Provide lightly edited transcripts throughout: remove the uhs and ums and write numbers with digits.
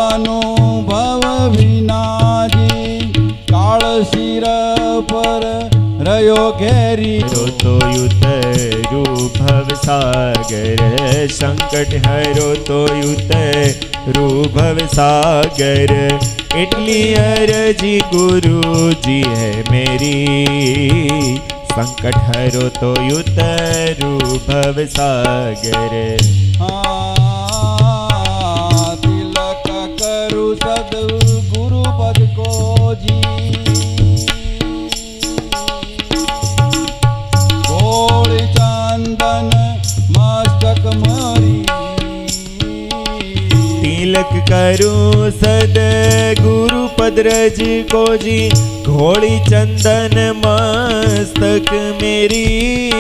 અનુભવ વિનાજી કાળ શિર પર રહ્યો ઘેરી તો યુતરું ભવસાગર સંકટ હરો તો યુતરું ભવસાગર એટલી અરજી ગુરુજી હે મેરી સંકટ હરો તો યુતરું ભવસાગર તિલક કરું સદગુરુ પદ કો જી ગોળી ચંદન મસ્તક મરી તિલક કરું સદ ગુરુ પદરજ કોજી ઘોળી ચંદન મસ્તક મેરી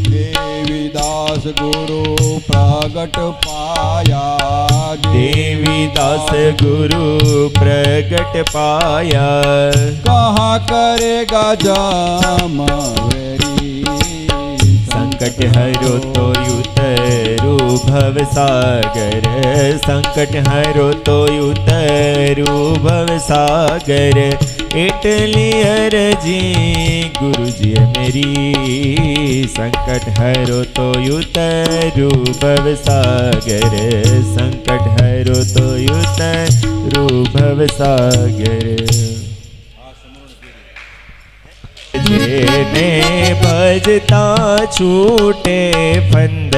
દેવીદાસ ગુરુ પ્રગટ પાયા દેવીદાસ ગુરુ પ્રગટ પાયા કહા કરેગા જમવેરી સંકટ હરો તો યુતરું ભવસાગર સંકટ હરો તો યુતરું ભવસાગર એટલી અરજી ગુરુજી મેરી સંકટ હરો તો યુતરું ભવસાગર સંકટ હરો તો યુતરું ભવસાગર જેને ભજતા છૂટે ફંદ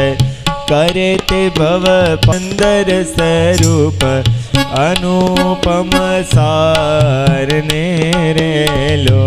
કરે તે ભવ પંદર સ્વરૂપ અનુપમ સારને રેલો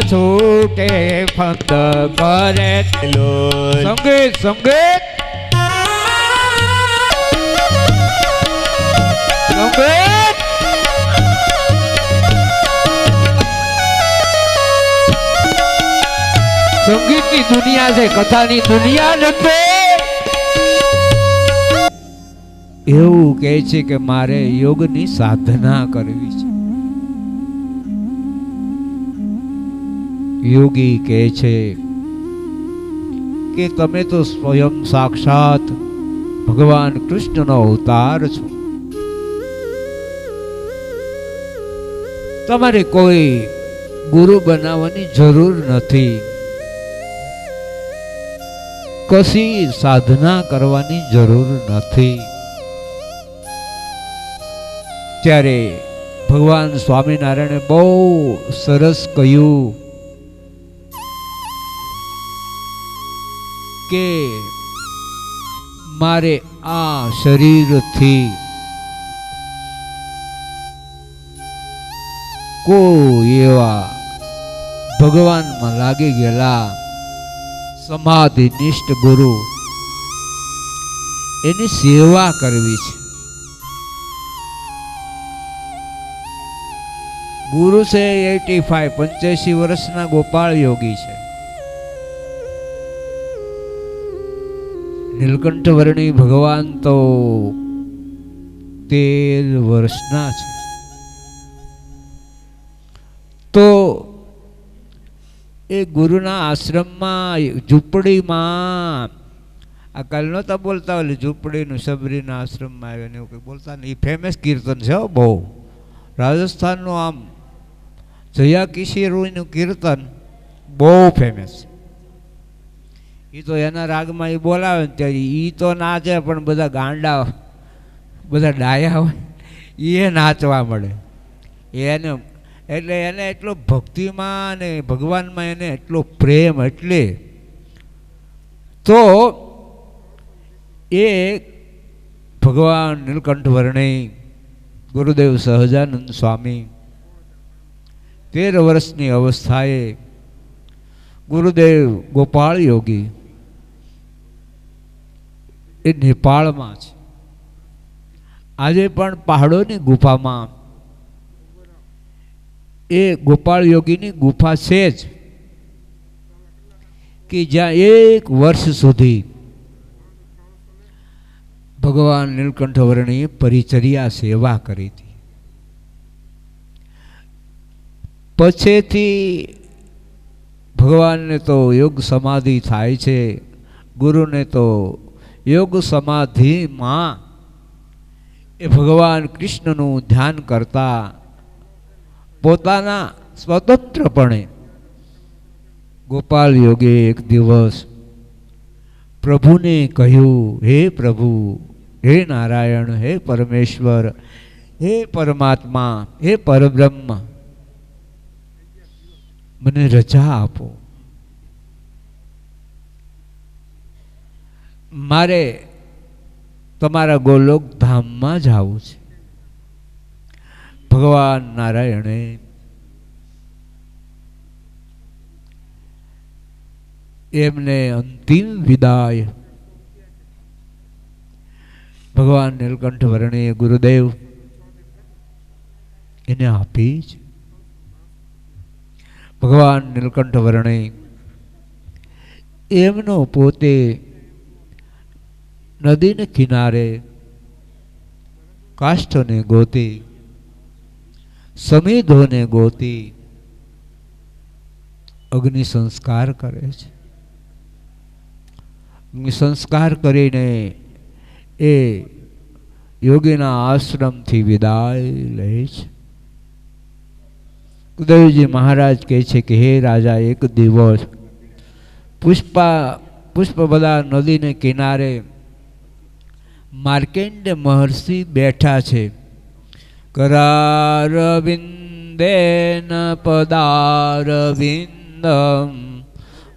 છૂટે ફંદ કરે સંગીત સંગીત સંગીત સંગીતની દુનિયા છે, કથાની દુનિયા નથી. એવું કહે છે કે મારે યોગની સાધના કરવી છે. યોગી કહે છે કે તમે તો સ્વયં સાક્ષાત ભગવાન કૃષ્ણનો અવતાર છો. તમારે કોઈ ગુરુ બનાવવાની જરૂર નથી, કશી સાધના કરવાની જરૂર નથી. ત્યારે ભગવાન સ્વામિનારાયણે બહુ સરસ કહ્યું કે મારે આ શરીરથી કોઈ એવા ભગવાનમાં લાગી ગયેલા સમાધિનિષ્ઠ ગુરુ એની સેવા કરવી છે. ગુરુ છે 85 વર્ષના ગોપાળ યોગી છે. નીલકંઠ વર્ણી ભગવાન તો 13 વર્ષના છે. તો એ ગુરુના આશ્રમમાં ઝૂંપડીમાં આ કાલ નહોતા બોલતા ઓલી ઝૂંપડીનું સબરીના આશ્રમમાં આવ્યો ને એવું કંઈ બોલતા ને. એ ફેમસ કીર્તન છે બહુ, રાજસ્થાનનું આમ જયા કિશોરીનું કીર્તન બહુ ફેમસ. એ તો એના રાગમાં એ બોલાવે ને ત્યારે એ તો નાચે, પણ બધા ગાંડા બધા ડાયા હોય એ નાચવા મળે. એને એટલે એને એટલો ભક્તિમાં અને ભગવાનમાં એને એટલો પ્રેમ, એટલે તો એ ભગવાન નીલકંઠ વર્ણી ગુરુદેવ સહજાનંદ સ્વામી 13 વર્ષની અવસ્થાએ ગુરુદેવ ગોપાળ યોગી એ નેપાળમાં છે. આજે પણ પહાડોની ગુફામાં એ ગોપાળ યોગીની ગુફા છે જ કે જ્યાં 1 વર્ષ સુધી ભગવાન નીલકંઠ વર્ણીએ પરિચર્યા સેવા કરી હતી. પછીથી ભગવાનને તો યોગ સમાધિ થાય છે, ગુરુને તો યોગ સમાધિમાં એ ભગવાન કૃષ્ણનું ધ્યાન કરતા પોતાના સ્વતંત્રપણે ગોપાલ યોગે એક દિવસ પ્રભુને કહ્યું, હે પ્રભુ, હે નારાયણ, હે પરમેશ્વર, હે પરમાત્મા, હે પરબ્રહ્મ, મને રજા આપો. મારે તમારા ગોલોક ધામમાં જવું છે. ભગવાન નારાયણે એમને અંતિમ વિદાય ભગવાન નીલકંઠ વર્ણીય ગુરુદેવ એને આપી છે. ભગવાન નીલકંઠ વર્ણીય એમનો પોતે નદીને કિનારે કાષ્ઠને ગોતી, સમિધોને ગોતી અગ્નિ સંસ્કાર કરે છે. અગ્નિ સંસ્કાર કરીને એ યોગીના આશ્રમથી વિદાય લે છે. ગુરુદેવજી મહારાજ કહે છે કે હે રાજા, એક દિવસ પુષ્પ બધા નદીને કિનારે માર્કેન્ડ મહર્ષિ બેઠા છે. કરારવિંદેન પદારવિંદમ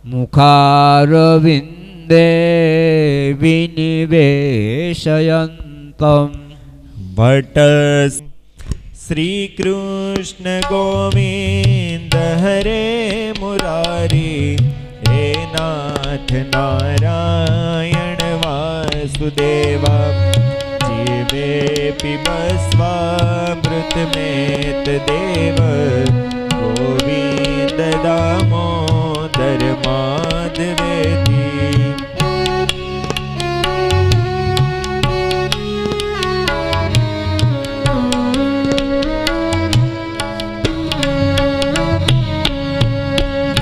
મુખારવિંદે વિનિવેશયંતમ. ભટ્ટ શ્રી કૃષ્ણ ગોવિંદ હરે મુરારી, હે નાથ નારાયણ વાસુદેવા, જીવે પીબસ્વામૃત મેત દેવ, ગોવિંદ દામોદર માધવેતી.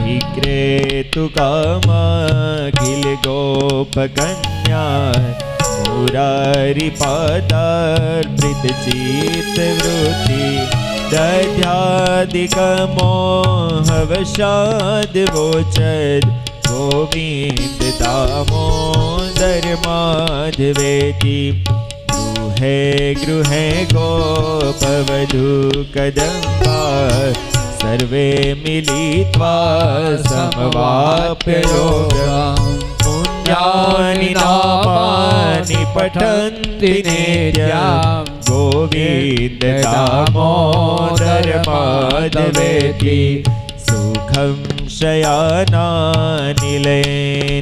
વિક્રેતુ કામાખિલ ગોપકન્યા, મુરારી પાદાર્પિત ચિત્ત વૃત્તિ, દધ્યાદિક મોહવશાદ વોચદ, ગોવિંદ દામોદર માધવેતી. ગૃહે ગૃહે ગોપવધૂ કદંબા, સર્વે મિલિત્વા સમવાપ્ય યોગમ. પુણ્યાનિ નામાનિ પઠન્તિ નિત્યં, ગોવિંદ દામોદર માધવેતી. સુખં શયાનાનિલે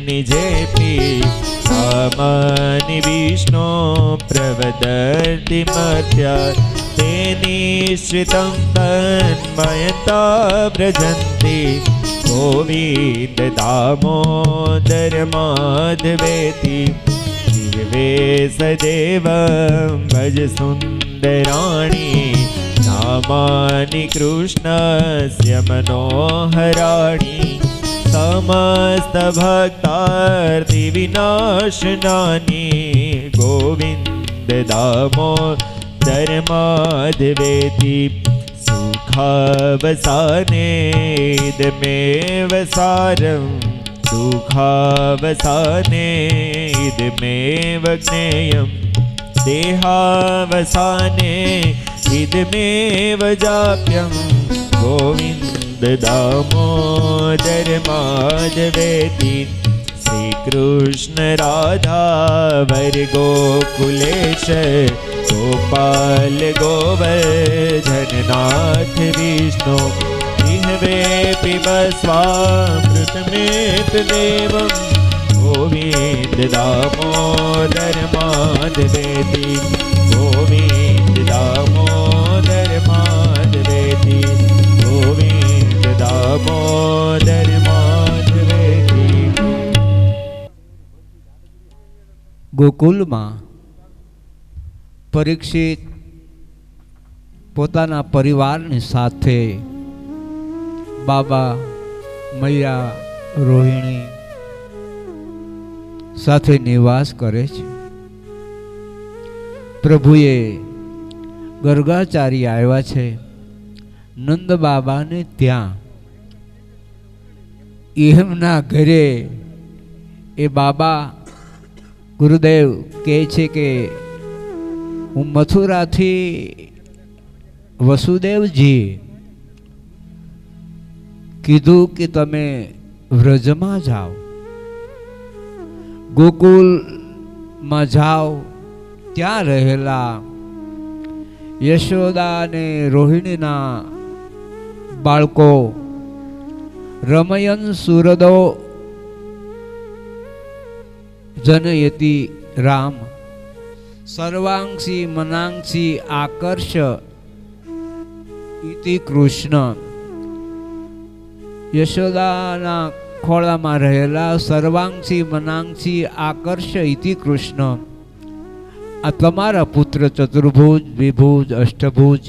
નિજેપી, કામાનિ વિષ્ણુ પ્રવદર્તિ મર્ત્યા. તે નિશ્ચિतं તન્મયતા વ્રજન્તિ, ગોવિંદ દામોદર માધવેતી. જીવે સદેવં ભજ સુંદરાણી, નામાનિ કૃષ્ણસ્ય મનોહરાણી. સમસ્ત ભક્તાર્તિ વિનાશનાની, ગોવિંદ દામોદર માધવેતી. સુખાવસાને ઇદમેવ સારં, સુખાવસાને ઇદમેવ જ્ઞેયં. દેહાવસાને ઇદમેવ જાપ્યં, ગોવિંદ દામોદર માધવેતી. શ્રી કૃષ્ણ રાધા વર ગોકુલેશ, ગોપાલ ગોવર્ધનનાથ વિષ્ણુ. જીહવે પીબસ્વામૃતમેત દેવં, ગોવિંદ દામોદર માધવેતી ગોવિંદ દામોદર માધવેતી ગોવિંદ દામોદર માધવેતી. ગોકુલમાં પરીક્ષિત પોતાના પરિવારની સાથે બાબા, મૈયા, રોહિણી સાથે નિવાસ કરે છે. પ્રભુએ ગર્ગાચાર્ય આવ્યા છે નંદ બાબાને ત્યાં. એમના ઘરે એ બાબા ગુરુદેવ કહે છે કે હું મથુરાથી વસુદેવજી કીધું કે તમે વ્રજમાં જાઓ, ગોકુલમાં જાઓ. ત્યાં રહેલા યશોદા અને રોહિણીના બાળકો રમયન સુરદો જનયતિ રામ સર્વાંશી મનાંશી આકર્ષ ઇતિ કૃષ્ણ. યશોદાના ખોળામાં રહેલા સર્વાંશી મનાંશી આકર્ષ ઇતિ કૃષ્ણ. આ તમારા પુત્ર ચતુર્ભુજ, દ્વિભુજ, અષ્ટભુજ,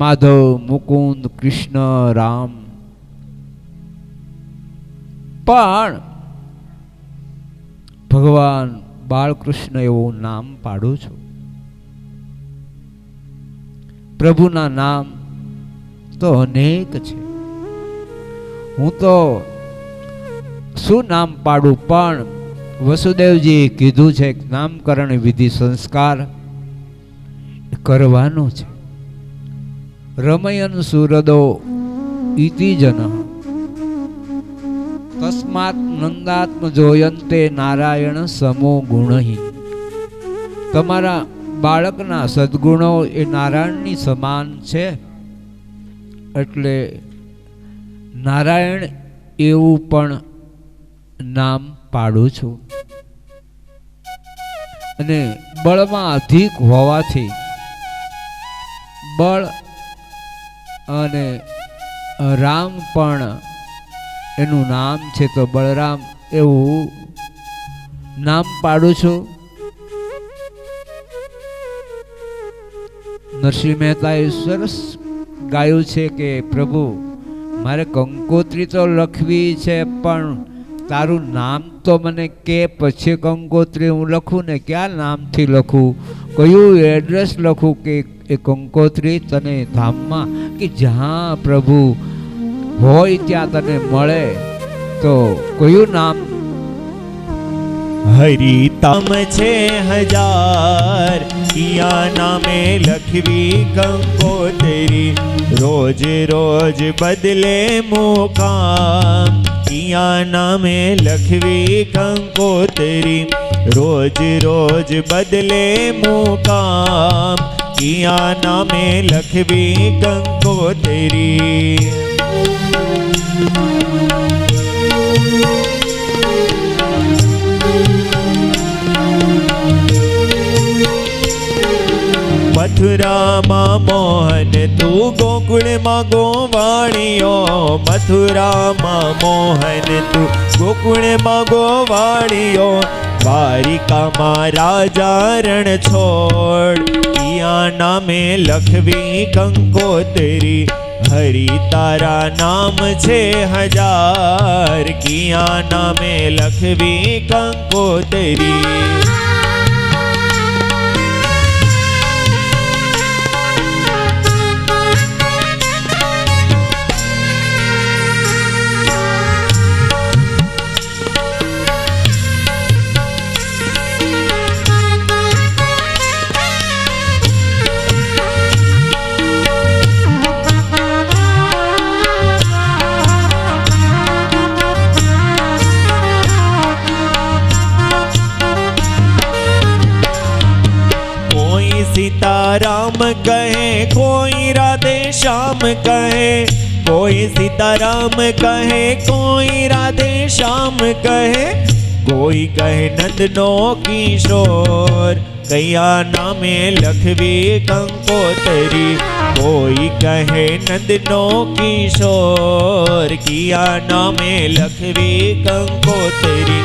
માધવ, મુકુંદ, કૃષ્ણ, રામ. પણ ભગવાન બાળકૃષ્ણ એવું નામ પાડું છું. પ્રભુના નામ તો અનેક છે. હું તો શું નામ પાડું, પણ વસુદેવજી કીધું છે નામકરણ વિધિ સંસ્કાર કરવાનું છે. રમયન સુરદો ઇતિ જન તસ્માત નંદાત્મ જોયંતે નારાયણ સમો ગુણહી. તમારા બાળકના સદગુણો એ નારાયણની સમાન છે, એટલે નારાયણ એવું પણ નામ પાડું છું. અને બળમાં અધિક હોવાથી બળ અને રામ પણ એનું નામ છે, તો બળરામ એવું નામ પાડું છું. નરસિંહ મહેતાએ સરસ ગાયું છે કે પ્રભુ મારે કંકોત્રી તો લખવી છે, પણ તારું નામ તો મને કે પછી કંકોત્રી હું લખું ને. ક્યાં નામથી લખું, કયું એડ્રેસ લખું કે એ કંકોત્રી તને ધામમાં, કે જ્યાં પ્રભુ હોય ત્યાં તને મળે, તો કયું નામ? હરિતામ છે હજાર, કિયા નામે લખવી કંકોત્રી. રોજ રોજ બદલે મુકામ, કિયા નામે લખવી કંકોત્રી. રોજ રોજ બદલે મુકામ, કિયા નામે લખવી કંકોત્રી. મથુરામાં મોહન તું ગોકુળમાં ગોવાળિયો. મથુરામાં મોહન તું ગોકુળમાં ગોવાળિયો. દ્વારિકામાં રાજા રણ છોડ, કિયા નામે લખવી કંકોત્રી. હરિ તારા નામ છે હજાર, કિયા નામે લખવી કંકોત્રી. सीताराम कहे, कोई राधे श्याम कहे, कोई सीताराम कहे, कोई राधे श्याम कहे, कोई कहे नंदनो किशोर, कैया नामे लखवी कंकोतरी। कोई कहे नंदनो किशोर, किया नामे लखवी कंकोतरी।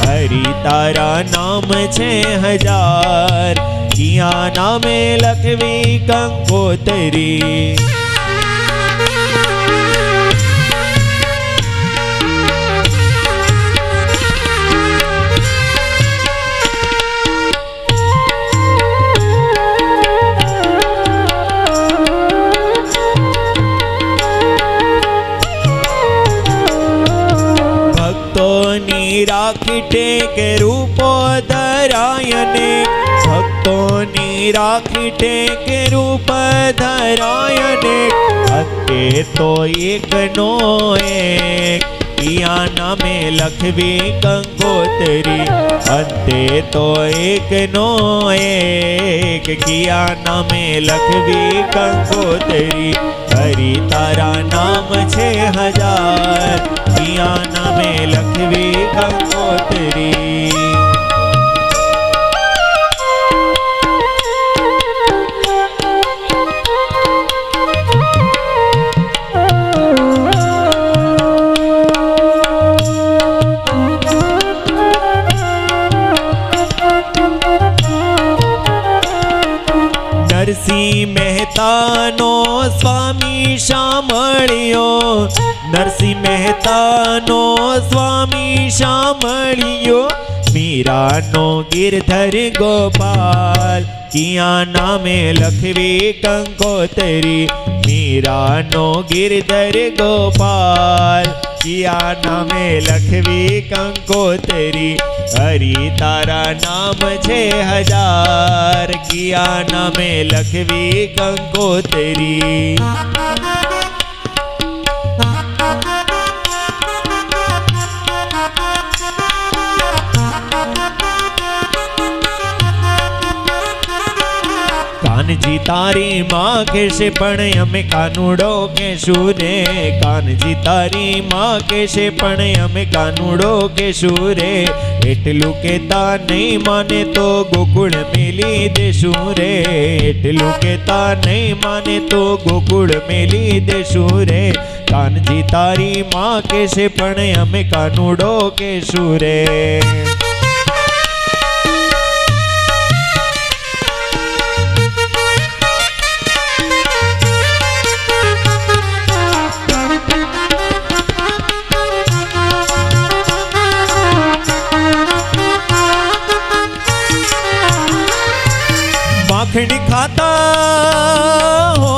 हरि तारा नाम 6000, किया नामे लखवी कंकोतरी। राखीटे के रूपो धरायने, भक्तों राखीटे के रूप धरायने। अंते तो एक नो एक, किया नामे लखवी कंकोतरी। अंते तो एक नो एक, किया नामे लखवी कंकोतरी। हरि तारा नाम 6000, किया नामे लखवी कंकोतरी। નરસિંહ મહેતાનો સ્વામી શામળિયો, નરસિંહ મહેતાનો સ્વામી શામળિયો। મીરાનો ગિરધર ગોપાલ, કિયા નામે લખવી કંકોતરી। મીરાનો ગિરધર ગોપાલ, કિયા નામે લખવી કંકોતરી। હરિ તારા નામ 6000, કિયા નામે લખવી કંકોતરી। કાનજી તારી માં કહેશે પણ અમે કાનુડો કહેશું રે। કાનજી તારી માં કહેશે પણ અમે કાનુડો કહેશું રે। એટલું કેતા નહીં માને તો ગોકુળ મેલી દેશું રે। એટલું કેતા નહીં માને તો ગોકુળ મેલી દેશું રે। કાનજી તારી માં કહેશે પણ અમે કાનુડો કહેશું રે। माखण खाता हो,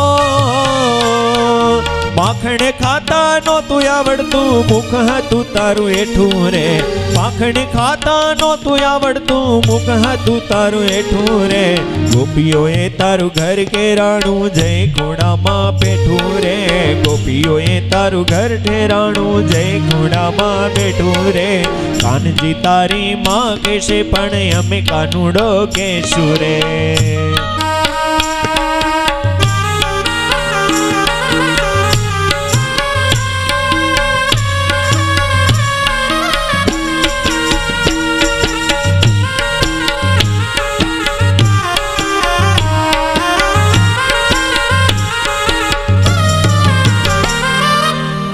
माखण खाता नो तू आवड़तू मुख तू तारू एठू रे। माखण खाता नो तू आवड़तू मुख तू तारू एठू रे। गोपियों ए तारू घर के राणू जय घोड़ा माँ बैठू रे। गोपियों ए तारू घर ठेराणू जय घोड़ा माँ बैठू रे। कानजी तारी माँ कहेशे पण अमे कानुडो कहेशू रे।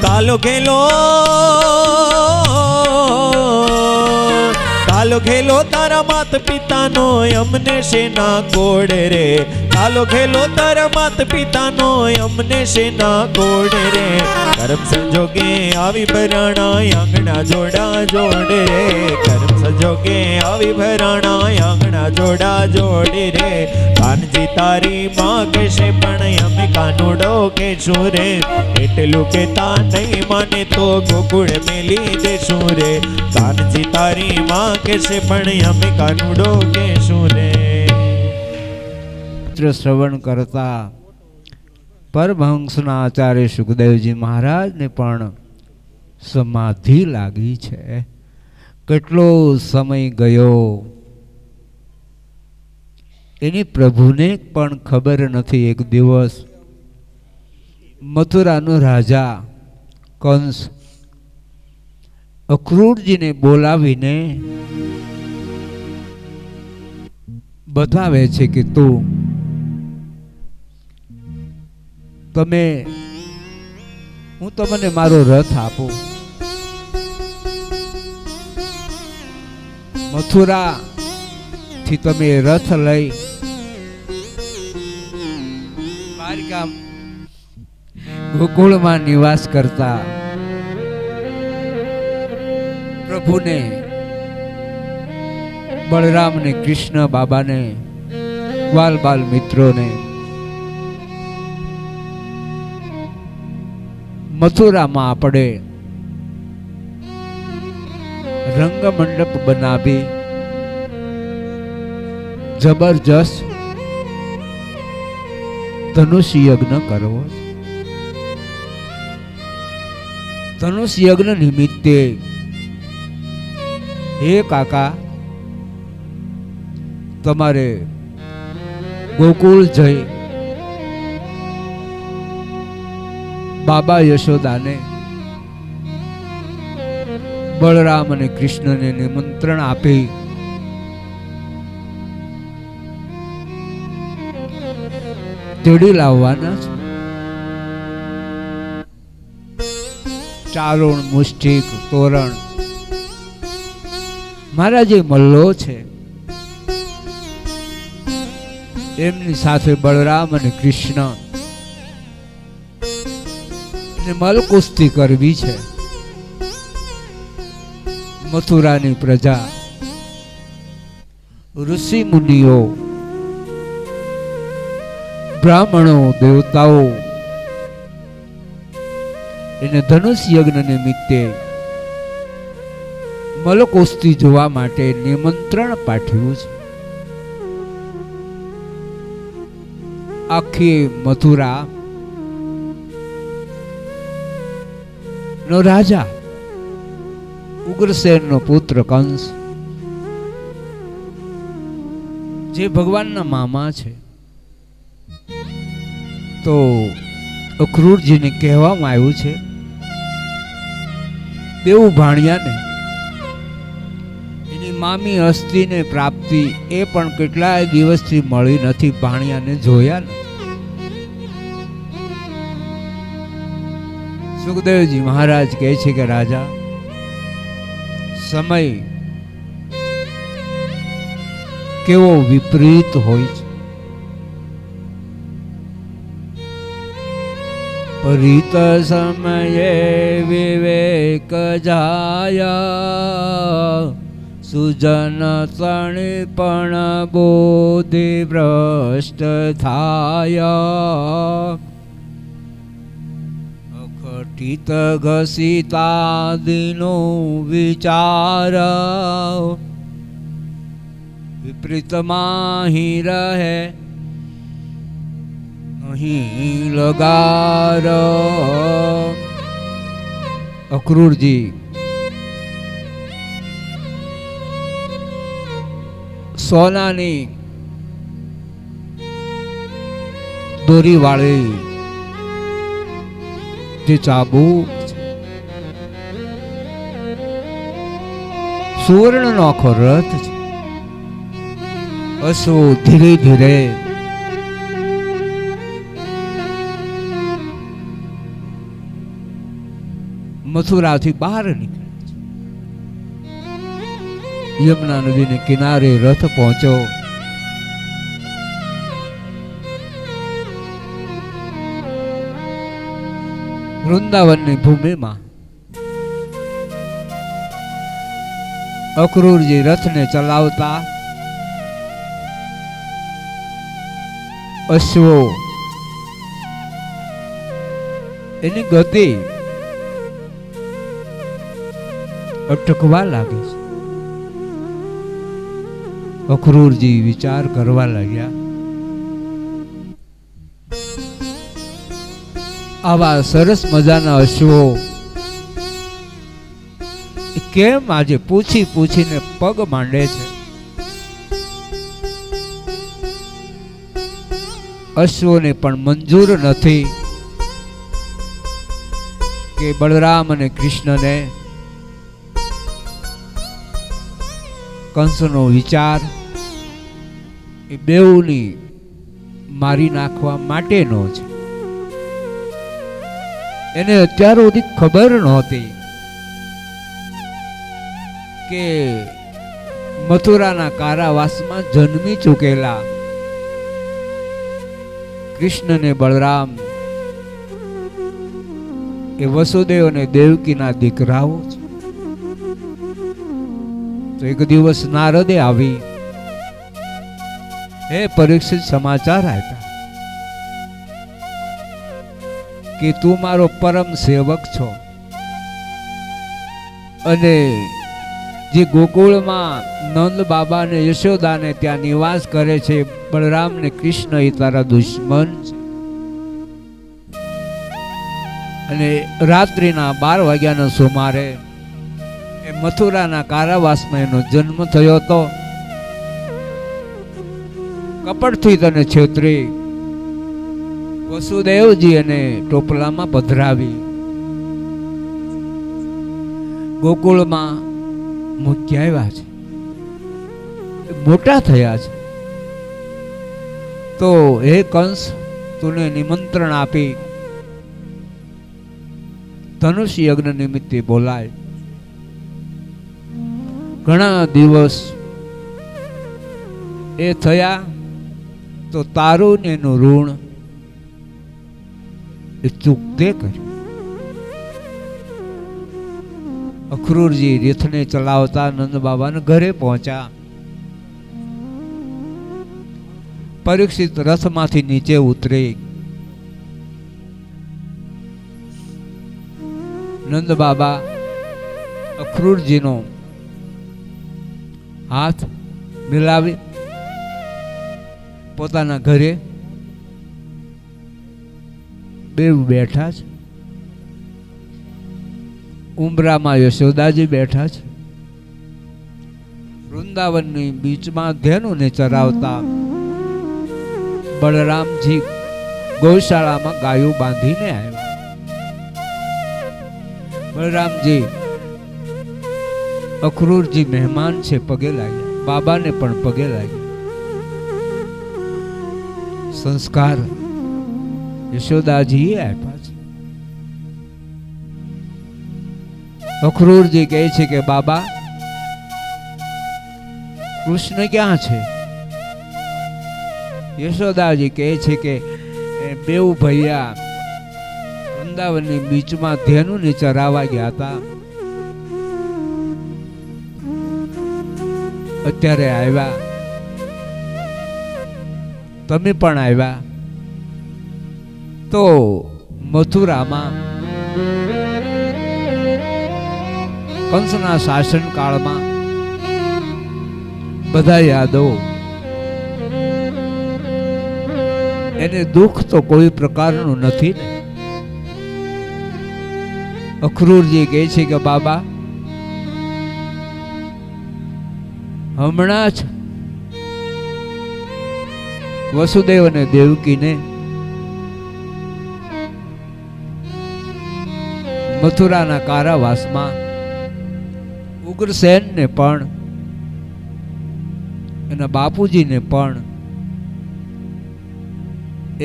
कालो खेलो कालो खेलो तारा मात पिता नो अमने सेना कोड रे। कालो खेलो तारा मात पिता नो अमने सेना कोड रे। कर्म संजोगे आवी भराणा आंगणा जोड़ा जोड़ रे। कर्म संजोगे आवी भराणा आंगणा जोड़ा जोड़ रे। कानजी तारी माँ कहेशे पण अमे कानुडो कहेशू रे। एटलू केता नहीं माने तो गोकुळ मेली देशू रे। कानजी तारी माँ कहेशे पण अमे कानुडो कहेशू रे। श्रवण करता परमहंसना आचार्य सुखदेवजी महाराज ने पण समाधि लागी छे। કેટલો સમય ગયો એની પ્રભુને પણ ખબર નથી। એક દિવસ મથુરાનો રાજા કંસ અક્રૂરજીને બોલાવીને બતાવે છે કે હું તમને મારો રથ આપું. મથુરા થી તમે રથ લઈ દ્વારિકા ગોકુળમાં નિવાસ કરતા પ્રભુને બળરામ ને કૃષ્ણ બાબાને ગ્વાલ બાલ મિત્રોને મથુરામાં આપણે રંગમંડપ બનાવી જબરજસ્ત ધનુષ યજ્ઞ કરવો. ધનુષ યજ્ઞ નિમિત્તે હે કાકા તમારે ગોકુળ જઈ બાબા યશોદાને બળરામ અને કૃષ્ણને નિમંત્રણ આપી તેડી લાવવાના છે. ચારણ મુષ્ટિક તોરણ મારા જે મલ્લો છે એમની સાથે બળરામ અને કૃષ્ણ મલ કુસ્તી કરવી છે. મથુરાની પ્રજા ઋષિ મુનિઓ બ્રાહ્મણો દેવતાઓ એને ધનુષ યજ્ઞ નિમિત્તે મલકુસ્તી જોવા માટે નિમંત્રણ પાઠવ્યું છે. આખી મથુરા નો રાજા ઉગ્રસેન નો પુત્ર કંસ જે ભગવાનના મામા છે તો અક્રૂરજીને કહેવામાં આવ્યું છે બેઉ ભાણિયાને એની મામી અસ્થિને પ્રાપ્તિ એ પણ કેટલાય દિવસથી મળી નથી, ભાણિયાને જોયા નથી. સુખદેવજી મહારાજ કહે છે કે રાજા સમય કેવો વિપરીત હોય છે. પરિત સમયે વિવેક જાયા સુજન તણી પણ બોધિ ભ્રષ્ટ થાયા અખટિત ઘસિતાદિનો વિચાર વિપરીતમાં હી રહે નહીં લગાર. અક્રૂરજી સોનાની દોરી વાળી જે ચાબુક સુવર્ણ નો આખો રથ છે. અશ્વો ધીરે ધીરે મથુરાથી બહાર નીકળે છે. યમુના નદીને કિનારે રથ પહોંચ્યો. વૃંદાવનની ભૂમિમાં અક્રૂરજી રથને ચલાવતા અશ્વો એની ગતિ અટકવા લાગે છે. અક્રૂરજી વિચાર કરવા લાગ્યા આવા સરસ મજાના અશ્વો કેમ આજે પૂછી પૂછીને પગ માંડે છે. અશ્વોને પણ મંજૂર નથી કે બળરામ અને કૃષ્ણને કંસનો વિચાર એ બેઉની મારી નાખવા માટેનો છે. એને અત્યાર સુધી ખબર નહોતી કે મથુરાના કારાવાસમાં જન્મી ચૂકેલા કૃષ્ણ ને બળરામ એ વસુદેવ અને દેવકીના દીકરાઓ છે. તો એક દિવસ નારદે આવી હે પરીક્ષિત સમાચાર આપ્યા કે તું મારો પરમ સેવક છો અને જે ગોકુળમાં નંદ બાબા ને યશોદા ને ત્યાં નિવાસ કરે છે બળરામ ને કૃષ્ણ એ તારા દુશ્મન છે. અને રાત્રિના 12 વાગ્યાના સુમારે એ મથુરાના કારાવાસમાં એનો જન્મ થયો હતો. કપટથી તને છેતરી વસુદેવજી એને ટોપલામાં પધરાવી ગોકુળમાં મૂક્યા આવ્યા છે, મોટા થયા છે. તો હે કંસ, તુને નિમંત્રણ આપી ધનુષ યજ્ઞ નિમિત્તે બોલાય. ઘણા દિવસ એ થયા તો તારું ને એનું ઋણ એ ચૂકતે કર્યું. અખરૂરજી રથને ચલાવતા નંદ બાબાને ઘરે પહોંચ્યા. પરીક્ષિત રથમાંથી નીચે ઉતરી નંદ બાબા અખરૂરજીનો હાથ મિલાવી પોતાના ઘરે બેવ બેઠા છે. ઉંબરામાં યશોદાજી બેઠા છે. વૃંદાવનની બીચમાં ધેનુને ચરાવતા બળરામજી ગૌશાળામાં ગાયો બાંધીને આવ્યા. બળરામજી અખરૂરજી મહેમાન છે, પગે લાગ્યા. બાબાને પણ પગે લાગ્યા. સંસ્કાર યશોદાજીએ આપ્યા છે. અખરૂરજી કહે છે કે બાબા કૃષ્ણ ક્યાં છે? યશોદાજી કહે છે કે બેઉ ભૈયા વૃંદાવનની બીચમાં ધેનુને ચરાવવા ગયા હતા, અત્યારે આવ્યા. તમે પણ આવ્યા. તો મથુરામાં કંસના શાસન કાળમાં બધા યાદવો એને દુઃખ તો કોઈ પ્રકારનું નથી ને. અખરૂરજી કહે છે કે બાબા હમણાં જ વસુદેવ અને દેવકીને મથુરાના કારાવાસમાં ઉગ્રસેનને પણ એના બાપુજીને પણ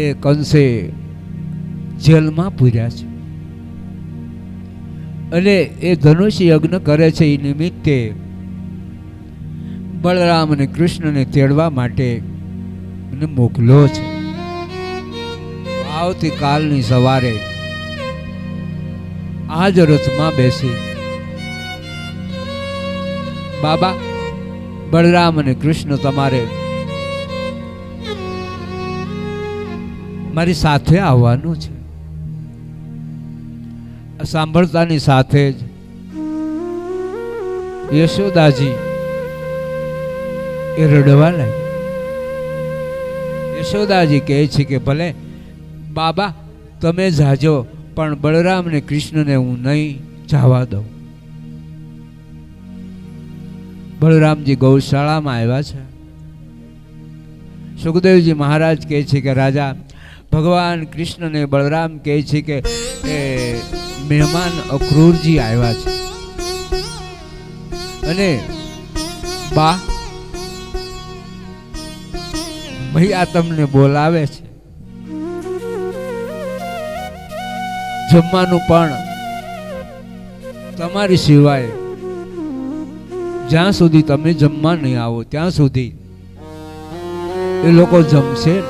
એ કંસે જેલમાં પૂર્યા છે. અને એ ધનુષ યજ્ઞ કરે છે એ નિમિત્તે બળરામ અને કૃષ્ણને તેડવા માટે એને મોકલ્યો છે. આવતીકાલની સવારે આ જ રથમાં બેસી બાબા બળરામ અને કૃષ્ણ તમારે મારી સાથે આવવાનું છે. સાંભળતાની સાથે જ યશોદાજી એ રડવા લાગી. યશોદાજી કહે છે કે ભલે બાબા તમે જાજો, પણ બળરામ ને કૃષ્ણને હું નહીં જવા દઉં. બળરામજી ગૌશાળામાં આવ્યા છે. સુખદેવજી મહારાજ કહે છે કે રાજા ભગવાન કૃષ્ણને બળરામ કહે છે કે એ મહેમાન અક્રૂરજી આવ્યા છે અને બા ભૈયા તમને બોલાવે છે. જમવાનું પણ તમારી સિવાય જ્યાં સુધી તમે જમવા નહીં આવો ત્યાં સુધી એ લોકો જમશે ને.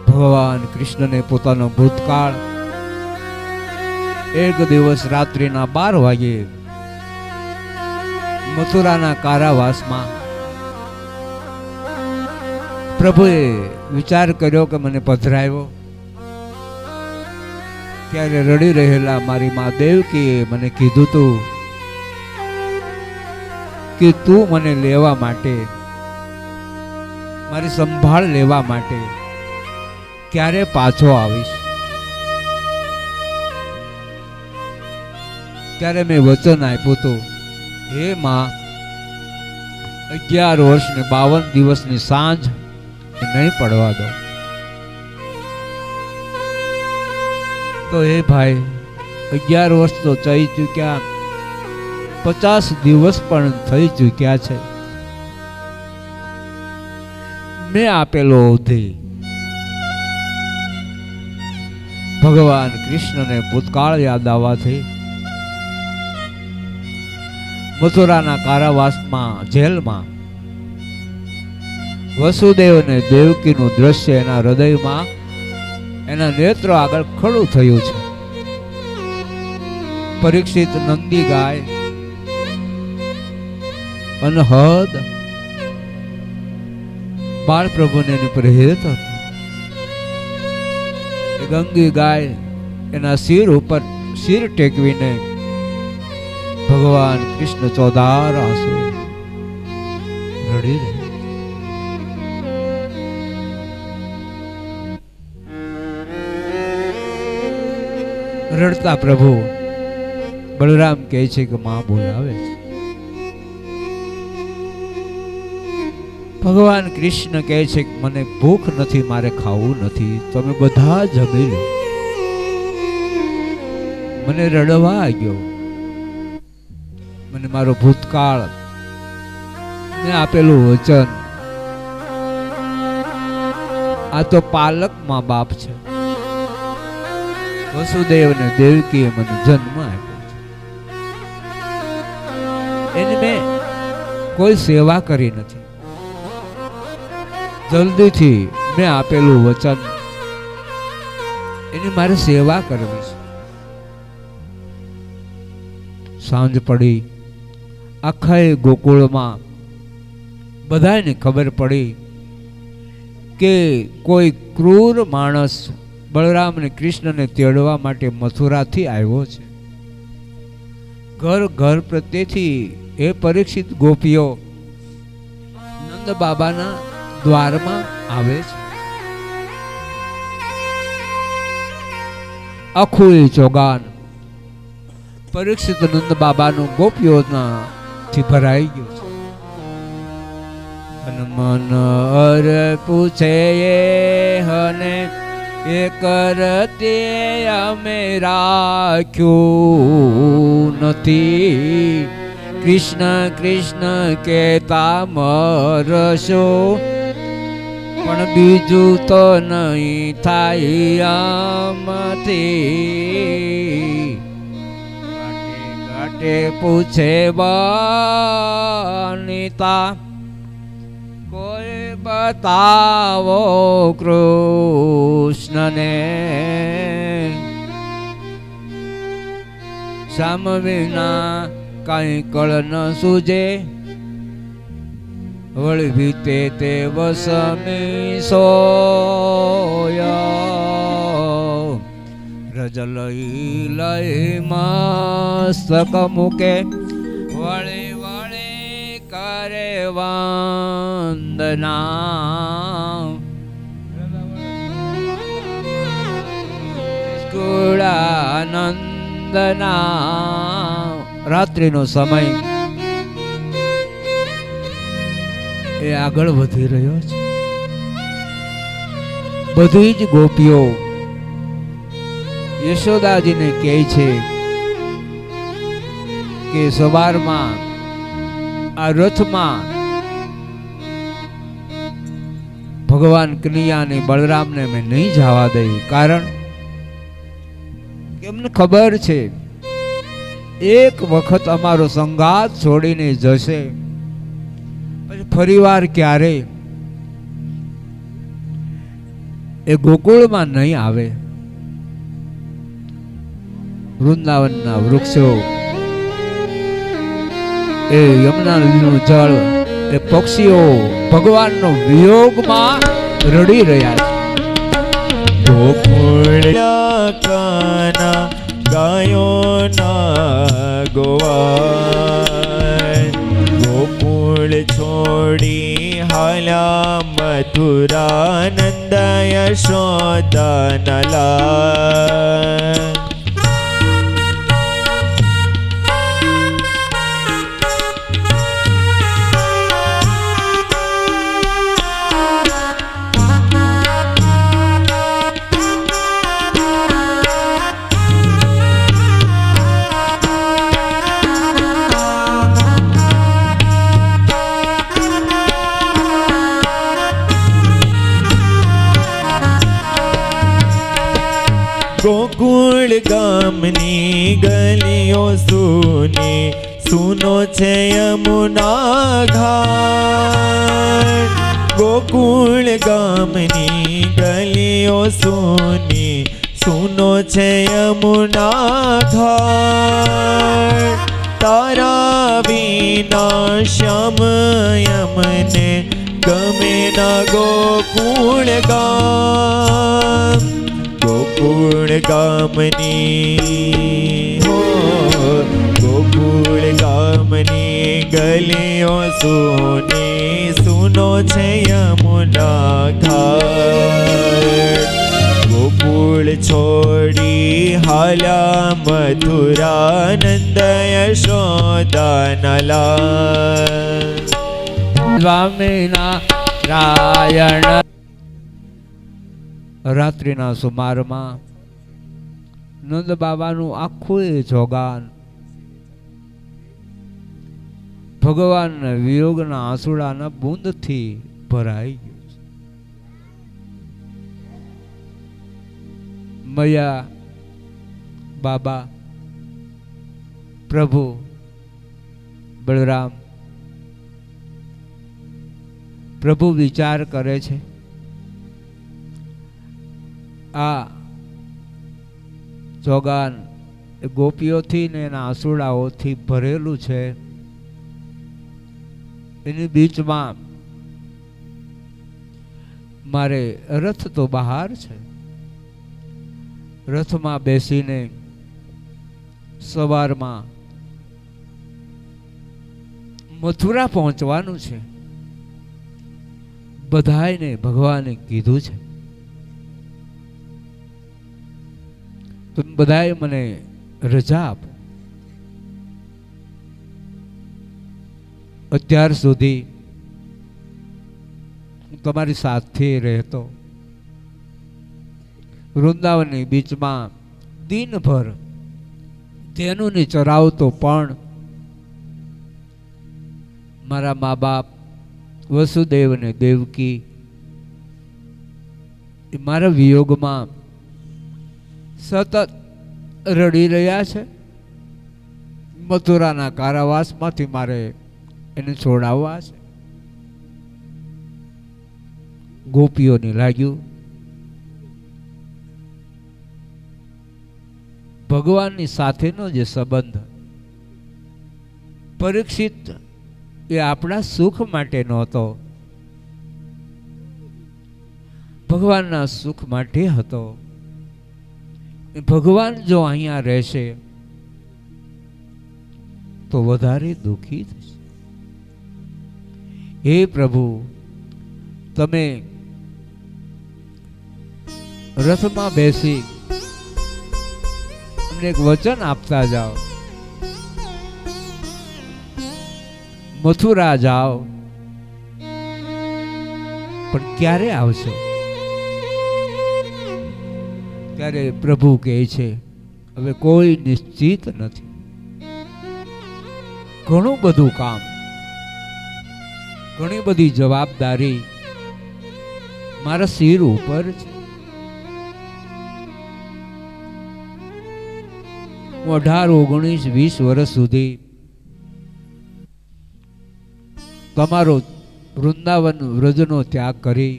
ભગવાન કૃષ્ણને પોતાનો ભૂતકાળ એક દિવસ રાત્રિના 12 વાગે મથુરાના કારાવાસમાં પ્રભુએ વિચાર કર્યો કે મને પધરાવ્યો ત્યારે રડી રહેલા મારી મા દેવકીએ મને કીધું તું કે તું મને લેવા માટે, મારી સંભાળ લેવા માટે ક્યારે પાછો આવીશ. ત્યારે મેં વચન આપ્યું હતું, હે માં 11 વર્ષ ને 52 દિવસની સાંજ નહીં પડવા દો. તો હે ભાઈ 11 વર્ષ તો થઈ ચૂક્યા, 50 દિવસ પણ થઈ ચૂક્યા છે. મેં આપેલો અવધિ ભગવાન કૃષ્ણને ભૂતકાળ યાદ આવવાથી મથુરાના કારાવાસમાં જેલમાં વસુદેવ અને દેવકીનું દ્રશ્ય એના હૃદયમાં એના નેત્રો આગળ ખડું થયું છે. પરીક્ષિત નંદી ગાય અનહદ બાળ પ્રભુને એની પર હેત હતું. ગંગી ગાય એના શિર ઉપર શિર ટેકવીને ભગવાન કૃષ્ણ ચોધાર આંસુ રડી રહી. રડતા પ્રભુ બલરામ કહે છે કે માં બોલાવે છે. ભગવાન કૃષ્ણ કહે છે કે મને ભૂખ નથી, મારે ખાવું નથી, તમે બધા જમી લો. મને રડવા આવ્યો, મને મારો ભૂતકાળ ને આપેલું વચન, આ તો પાલક માં બાપ છે. વસુદેવ ને દેવકીએ મને જન્મ આપ્યો છે, એની મેં કોઈ સેવા કરી નથી. જલ્દીથી મેં આપેલું વચન એની મારે સેવા કરવી છે. સાંજ પડી, આખા ગોકુળમાં બધાને ખબર પડી કે કોઈ ક્રૂર માણસ બલરામ અને કૃષ્ણને તેડવા માટે મથુરાથી આવ્યો છે. ઘર ઘર પ્રત્યેથી એ પરીક્ષિત ગોપીઓ નંદ બાબાના દ્વારમાં આવે છે. આખું એ ચોગાન પરીક્ષિત નંદ બાબાનું ગોપીઓના થી ભરાઈ ગયું છે. મન અર પૂછે એ હને એ કરતે અમે રાખ્યું નથી. કૃષ્ણ કૃષ્ણ કેતા મરશો પણ બીજું તો નહીં થાય આમથી. ઘાટે પૂછે બનિતા કોઈ બતાવો કૃષ્ણને. શામ વિના કઈ કળ ન સૂજે વળી ભીતે તે વસમી સોયા. રજ લઈ લઈ મસ્તક મૂકે વળી વળી કરે વંદના. ગુણાનંદના. રાત્રિનો સમય એ આગળ વધી રહ્યો છે. બધી જ ગોપીઓ યશોદાજીને કહે છે કે સવારમાં આ રથમાં ભગવાન કનૈયા અને બળરામને મેં નહીં જવા દઈ, કારણ કે અમને ખબર છે એક વખત અમારો સંગાત છોડીને જશે પછી ફરીવાર ક્યારે એ ગોકુળમાં નહીં આવે. વૃંદાવનના વૃક્ષો, એ યમુના નદીનું જળ, એ પક્ષીઓ ભગવાનનો વિયોગમાં રડી રહ્યા છે. ગોકુળ કાના ગાયો ના ગોવાળ, ગોકુળ છોડી હાલ્યા મથુરા નંદ યશોદા નલા. ગોકુળ ગામની ગલીઓ સૂની, સૂનો છે યમુના ઘાટ. ગોકુળ ગામની ગલીઓ સૂની, સૂનો છે યમુના ઘાટ. તારા વિના શ્યામ યમને ગમે ના ગોકુળ ગામ. ગોકુળ ગામની હો, ગોકુળ ગામની ગલીઓ સૂની, સૂનો છે યમુના ઘાટ. ગોકુળ છોડી હાલ્યા મથુરા નંદ યશોદા નલા. સ્વામિનારાયણ. રાત્રિના સુમારમાં નંદ બાબાનું આખું એ જોગાન ભગવાનના વિયોગના આંસુડાના બૂંદથી ભરાઈ ગયું છે. મયા બાબા, પ્રભુ બળરામ, પ્રભુ વિચાર કરે છે આ જોગાન ગોપીઓથી ને એના આંસુડાઓથી ભરેલું છે. એની બીચમાં મારે રથ તો બહાર છે, રથમાં બેસીને સવારમાં મથુરા પહોંચવાનું છે. બધાયને ભગવાને કીધું છે તમે બધાએ મને રજા આપો. અત્યાર સુધી હું તમારી સાથે રહેતો, વૃંદાવનની બીચમાં દિનભર તેનું ચરાવતો, પણ મારા મા બાપ વસુદેવ અને દેવકી એ મારા વિયોગમાં સતત રડી રહ્યા છે. મથુરાના કારાવાસમાંથી મારે એને છોડાવવા છે. ગોપીઓને લાગ્યું ભગવાનની સાથેનો જે સંબંધ પરીક્ષિત એ આપણા સુખ માટે નહોતો, ભગવાનના સુખ માટે હતો. ભગવાન જો અહીંયા રહેશે તો વધારે દુઃખી થશે. હે પ્રભુ, તમે રથમાં બેસી અમને એક વચન આપતા જાઓ, મથુરા જાઓ, પણ ક્યારે આવશો? ત્યારે પ્રભુ કહે છે હવે કોઈ નિશ્ચિત નથી, ઘણું બધું કામ, ઘણી બધી જવાબદારી મારા શિર ઉપર છે. હું 18, 19, 20 વર્ષ સુધી તમારો વૃંદાવન વ્રજનો ત્યાગ કરી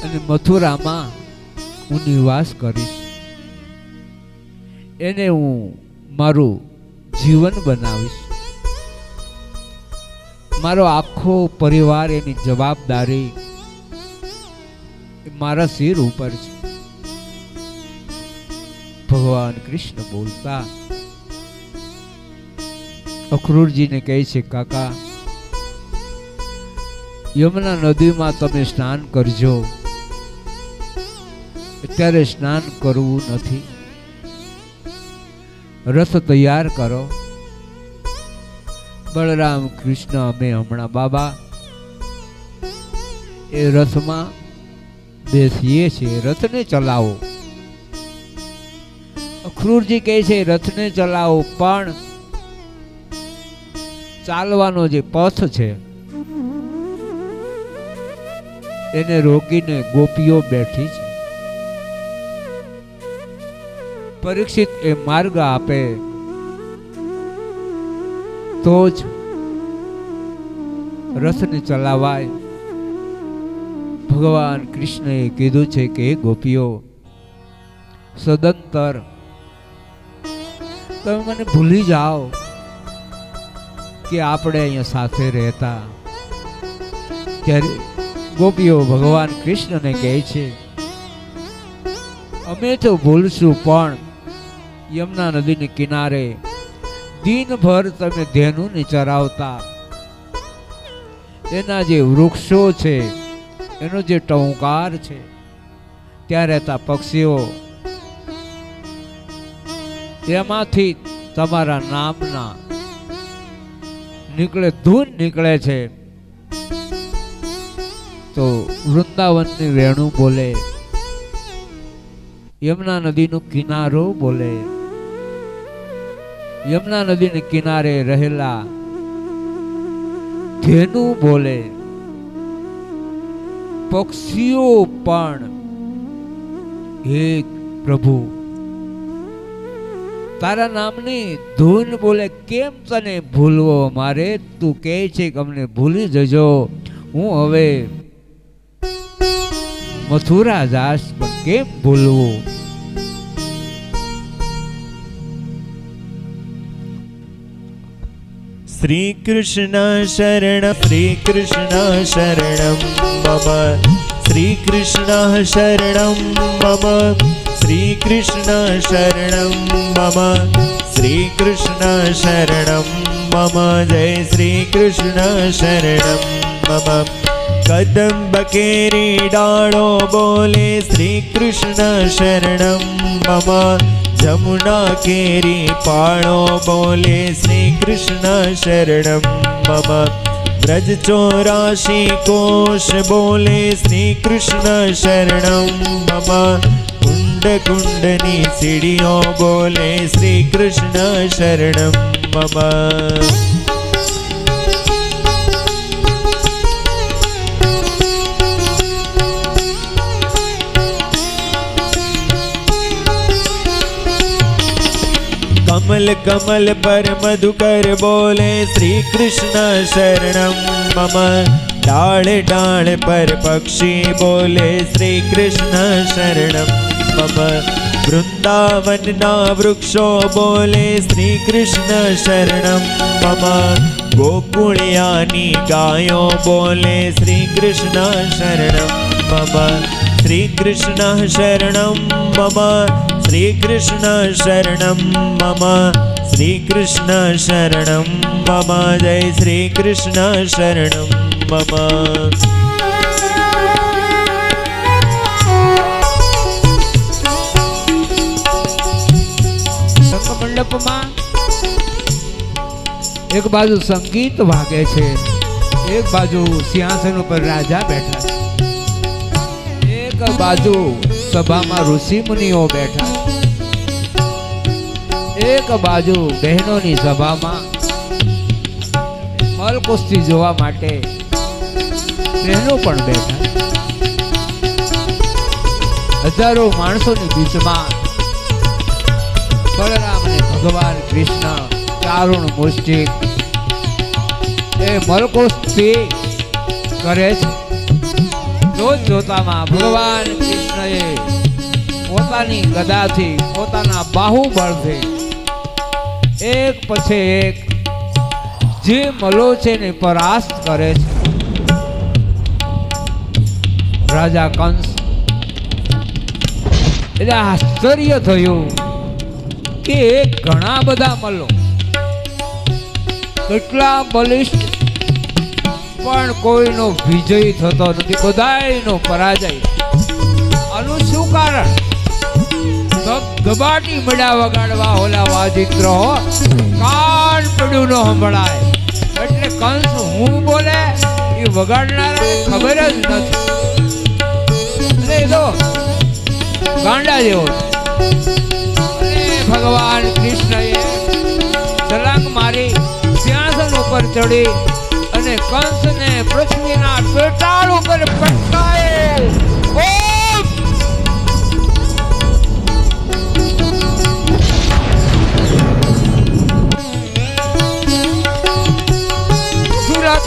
અને મથુરામાં હું નિવાસ કરીશ. એને હું મારું જીવન બનાવીશ. મારો આખો પરિવાર, એની જવાબદારી મારા શિર ઉપર છે. ભગવાન કૃષ્ણ બોલતા અક્રૂરજીને કહે છે કાકા, યમુના નદીમાં તમે સ્નાન કરજો. અત્યારે સ્નાન કરવું નથી, રથ તૈયાર કરો. બળરામ કૃષ્ણ અમે હમણાં બાબા એ રથમાં બેસીએ છીએ, રથને ચલાવો. અક્રૂરજી કહે છે રથને ચલાવો, પણ ચાલવાનો જે પથ છે એને રોકીને ગોપીઓ બેઠી છે. પરીક્ષિત એ માર્ગ આપે તો જ રથને ચલાવાય. ભગવાન કૃષ્ણએ કીધું છે કે ગોપીઓ, સદંતર તમે મને ભૂલી જાઓ કે આપણે અહીંયા સાથે રહેતા. ત્યારે ગોપીઓ ભગવાન કૃષ્ણને કહે છે અમે તો ભૂલશું, પણ યમુના નદીને કિનારે દિનભર તમે ધેનુને ચરાવતા, એના જે વૃક્ષો છે, એનો જે ટહુકાર છે, ત્યાં રહેતા પક્ષીઓ, એમાંથી તમારા નામના નીકળે, ધૂન નીકળે છે. તો વૃંદાવનની વેણુ બોલે, યમુના નદીનો કિનારો બોલે, યમુના નદીને કિનારે રહેલા ધેનુ બોલે, પક્ષીઓ પણ હે પ્રભુ તારા નામની ધૂન બોલે. કેમ તને ભૂલવો મારે? તું કહે છે કે અમને ભૂલી જજો. હું હવે મથુરા જાશ, પણ કેમ ભૂલવું? શ્રી કૃષ્ણ શરણ, શ્રી કૃષ્ણ શરણમ મમ, શ્રી કૃષ્ણ શરણમ મમ, શ્રી કૃષ્ણ શરણમ મમ, શ્રી કૃષ્ણ શરણમ મમ, જય શ્રી કૃષ્ણ શરણમ મમ. કદંબ કેરી ડાળો બોલે શ્રી કૃષ્ણ શરણમ મમ, જમુના કેરી પાળો બોલે શ્રી કૃષ્ણ શરણમ મમ, વ્રજ 84 કોશ બોલે શ્રી કૃષ્ણ શરણમ મમ, કુંડ કુંડની સીડીઓ બોલે શ્રી કૃષ્ણ શરણમ મમ. कमल कमल पर मधुकर बोले श्री कृष्ण शरणम मम, डाल डाल पर पक्षी बोले श्री कृष्ण शरणम मम, वृंदावन ना वृक्षो बोले श्री कृष्ण शरणम मम, गोकुलियानी गायो बोले श्री कृष्ण शरणम मम, श्री कृष्ण शरणम मम, श्री कृष्ण शरणम मम, श्री कृष्ण शरणम मम, जय श्री कृष्ण शरणम मम. મંડપમાં એક બાજુ સંગીત વાગે છે, એક બાજુ સિંહાસન ઉપર રાજા બેઠા છે, એક બાજુ સભામાં ઋષિ મુનિઓ બેઠા, એક બાજુ બહેનોની સભામાં મલકુસ્તી જોવા માટે બહેનો પણ બેઠા. હજારો માણસોની બીચમાં બલરામ અને ભગવાન કૃષ્ણ ચારુણ મુષ્ટિક એ મલકુસ્તી કરે છે. જોતામાં ભગવાન કૃષ્ણએ પોતાની ગદાથી, પોતાના બાહુબળથી એક પછી એક જે મલો છે ને પરાસ્ત કરે છે. રાજા કંસ એટલે આશ્ચર્ય થયું કે ઘણા બધા મલ્લો, કેટલા બલિષ્ઠ, પણ કોઈનો વિજય થતો નથી, બધાયનો પરાજય. આનું શું કારણ? ધબાટી મળ્યા વગાડવા ઓલા વાજિત્રો કાન પડ્યું ન સંભળાય. એટલે કંસ હું બોલે એ વગાડનારાને ખબર જ નથી. એટલે તો ગાંડા જેવો છે. ભગવાન કૃષ્ણએ છલાંગ મારી સિંહાસન ઉપર ચડી અને કંસને પૃથ્વીના પેટાળ ઉપર પટકાયેલ.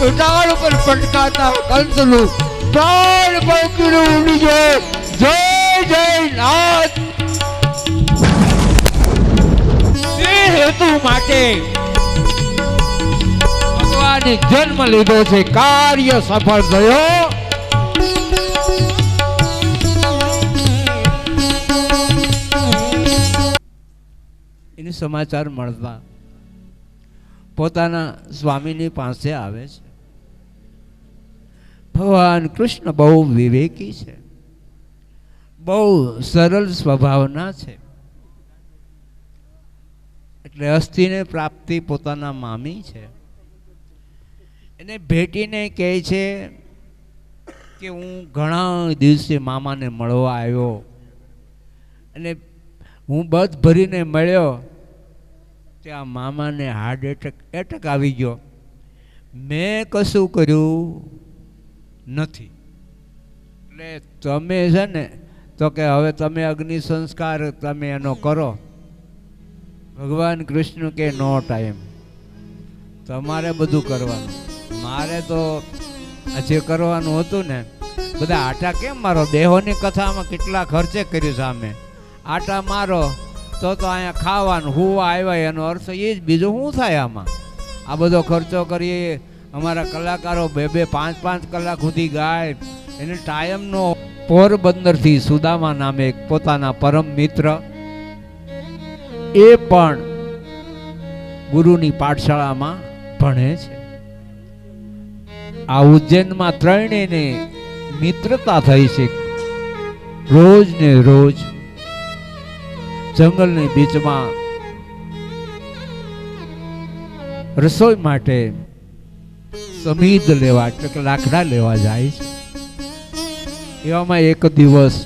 પેટાળ ઉપર પટકાતા કંસનું પ્રાણ પંખીનું ઉડી ગયો. જય જય નાથ. હેતુ માટે ભગવાને જન્મ લીધો છે, કાર્ય સફળ થયો. એને સમાચાર મળતા પોતાના સ્વામીની પાસે આવે છે. ભગવાન કૃષ્ણ બહુ વિવેકી છે, બહુ સરળ સ્વભાવના છે. એટલે હસ્તીને પ્રાપ્તિ પોતાના મામી છે. એને ભેટીને કહે છે કે હું ઘણા દિવસે મામાને મળવા આવ્યો અને હું બધ ભરીને મળ્યો ત્યાં મામાને હાર્ટ એટેક આવી ગયો. મેં કશું કર્યું નથી. એટલે તમે છે ને તો કે હવે તમે અગ્નિ સંસ્કાર તમે એનો કરો. ભગવાન કૃષ્ણ કે નો ટાઈમ, તમારે બધું કરવાનું, મારે તો જે કરવાનું હતું ને બધા આટા કેમ મારો? દેહોની કથામાં કેટલા ખર્ચે કર્યું છે અમે. આટા મારો તો અહીંયા ખાવાનું હુવા આવ્યા, એનો અર્થ એ જ. બીજું શું થાય આમાં? આ બધો ખર્ચો કરીએ. અમારા કલાકારો 2-5 કલાક સુધી ગાય. એને ટાઈમનો. પોરબંદરથી સુદામા નામે એક પોતાના પરમ મિત્ર, એ પણ ગુરુની પાઠશાળામાં ભણે છે. આ ઉજ્જૈનમાં ત્રણેયને મિત્રતા થઈ છે. રોજ ને રોજ જંગલની બીચમાં રસોઈ માટે સમીદ લેવા એટલે કે લાકડા લેવા જાય છે. એવામાં એક દિવસ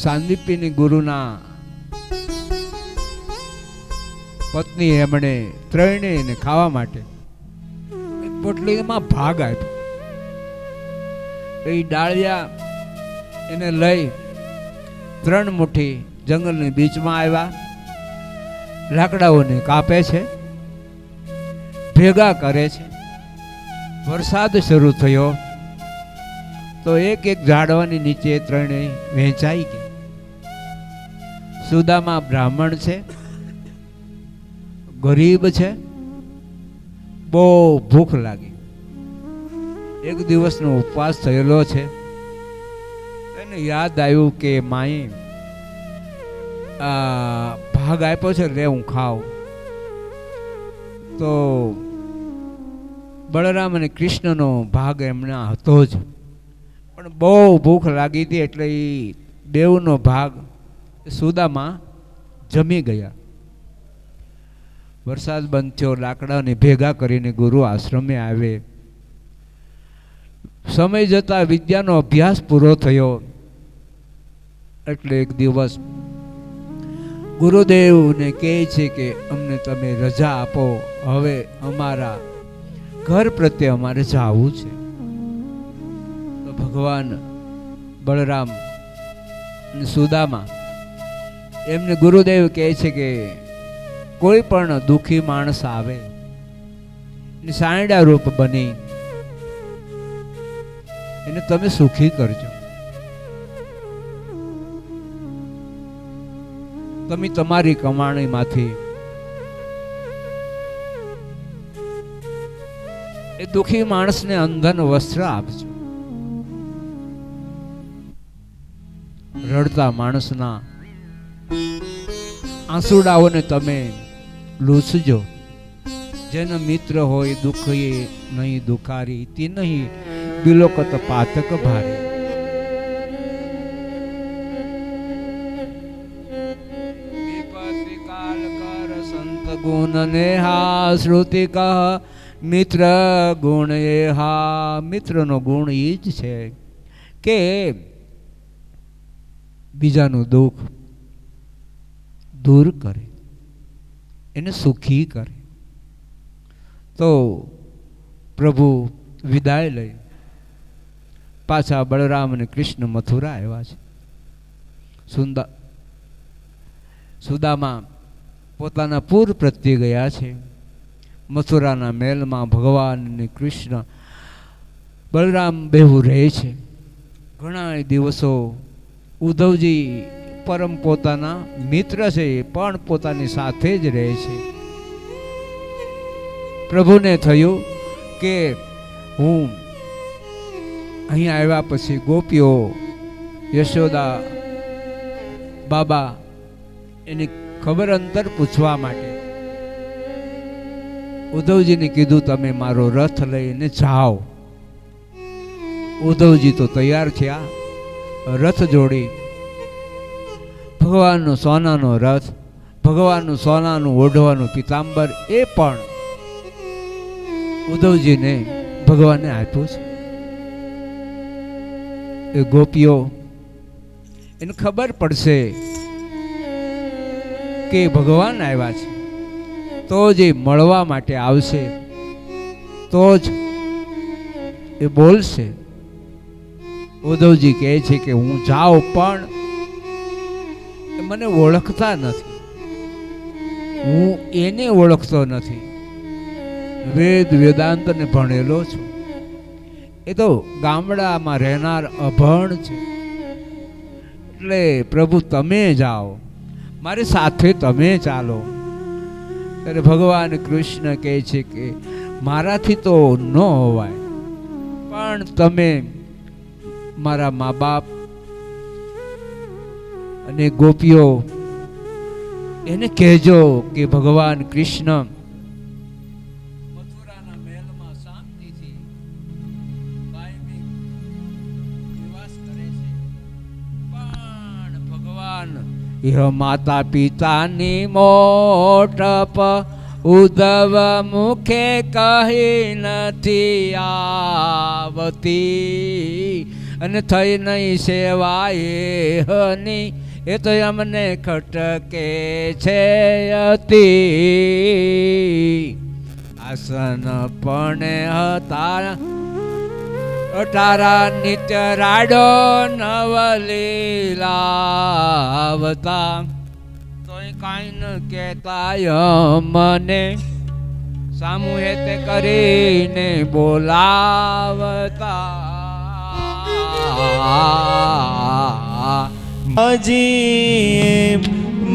સાંદીપની ગુરુના પત્ની એમણે ત્રણેયને ખાવા માટે એક પોટલીમાં ભાગ આપ્યો. એ ડાળિયા એને લઈ 3 મુઠ્ઠી જંગલની બીચમાં આવ્યા. લાકડાઓને કાપે છે, ભેગા કરે છે. વરસાદ શરૂ થયો તો એક ઝાડવાની નીચે ત્રણેય વહેંચાઈ ગયા. સુદામા બ્રાહ્મણ છે, ગરીબ છે, બહુ ભૂખ લાગી. એક દિવસનો ઉપવાસ થયેલો છે. એને યાદ આવ્યું કે માઈ ભાગ આપ્યો છે, લે હું ખાઉં. તો બળરામ અને કૃષ્ણનો ભાગ એમના હતો જ, પણ બહુ ભૂખ લાગી હતી એટલે એ બેઉનો ભાગ સુદામા જમી ગયા. વરસાદ બંધ થયો, લાકડાને ભેગા કરીને ગુરુ આશ્રમે આવે. સમય જતાં વિદ્યાનો અભ્યાસ પૂરો થયો એટલે એક દિવસ ગુરુદેવને કહે છે કે અમને તમે રજા આપો, હવે અમારા ઘર પ્રત્યે અમારે જવું છે. તો ભગવાન બળરામ અને સુદામા એમને ગુરુદેવ કહે છે કે કોઈ પણ દુઃખી માણસ આવે સાયડા રૂપ બની એને તમે સુખી કરજો. તમે તમારી કમાણીમાંથી એ દુઃખી માણસને અંધન વસ્ત્ર આપજો. રડતા માણસના આંસુડાઓને તમે લૂછજો. જેનો મિત્ર હોય દુઃખ એ નહીં દુખારી, તે નહીં બિલોકત પાતક ભારી. કાલ કર સંત ગુણ ને હા શ્રુતિ કહ મિત્ર ગુણ એ હા. મિત્રનો ગુણ એ જ છે કે બીજાનું દુઃખ દૂર કરે, એને સુખી કરે. તો પ્રભુ વિદાય લઈ પાછા બળરામ અને કૃષ્ણ મથુરા આવ્યા છે. સુદામા પોતાના પૂર પ્રત્યે ગયા છે. મથુરાના મહેલમાં ભગવાન અને કૃષ્ણ બળરામ બેહુ રહે છે. ઘણા દિવસો ઉદ્ધવજી પરમ પોતાના મિત્ર છે પણ પોતાની સાથે જ રહે છે. પ્રભુને થયું કે હું અહીં આવ્યા પછી ગોપીઓ યશોદા બાબા એની ખબર અંતર પૂછવા માટે ઉદ્ધવજીને કીધું તમે મારો રથ લઈને જાઓ. ઉદ્ધવજી તો તૈયાર થયા, રથ જોડી ભગવાનનો સોનાનો રથ, ભગવાનનું સોનાનું ઓઢવાનું પિતાંબર એ પણ ઉદ્ધવજીને ભગવાને આપ્યું છે. એ ગોપીઓ એને ખબર પડશે કે ભગવાન આવ્યા છે તો જ એ મળવા માટે આવશે, તો જ એ બોલશે. ઉદ્ધવજી કહે છે કે હું જાઉં પણ એ મને ઓળખતા નથી, હું એને ઓળખતો નથી. વેદ વેદાંતને ભણેલો છું, એ તો ગામડામાં રહેનાર અભણ છે. એટલે પ્રભુ તમે જાઓ, મારી સાથે તમે ચાલો. ત્યારે ભગવાન કૃષ્ણ કહે છે કે મારાથી તો ન હોવાય, પણ તમે મારા મા બાપ અને ગોપીઓ એને કહેજો કે ભગવાન કૃષ્ણ મથુરાના મહેલમાં શાંતિથી કાયમી નિવાસ કરે છે. પણ ભગવાન માતા પિતાની મોટપ ઉદ્ધવ મુખે કહી નથી આવતી, અને થઈ નહીં સેવાય હની એ તો અમને ખટકે છે અતિ. આસન પણ હતા અટારા નિત્ય રાડો નવલીલાવતા, તોય કાંઈ ન કહેતા મને સામું તે કરીને બોલાવતા. હજી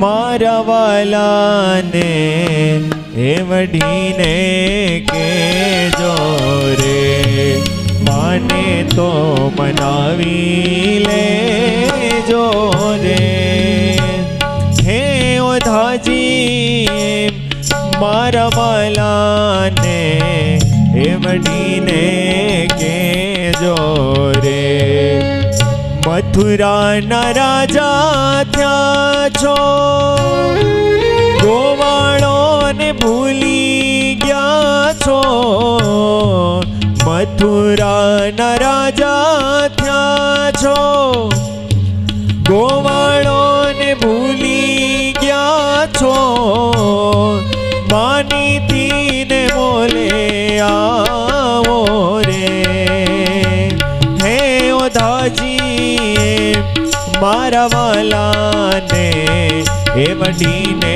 મારા વાલાને એ વઢીને કેજો રે, માને તો મનાવી લેજો રે. હે ઓધાજી મારા વાલાને એ વઢીને કેજો રે. મથુરાના રાજા થયા છો, ગોવાળોને ભૂલી ગયા છો. મથુરા ના રાજા થયા છો, ગોવાળો ને ભૂલી ગયા છો, માનીતી ને મોલે આવો રે. હે ઓધાજી મારા વાલાને એ વડીને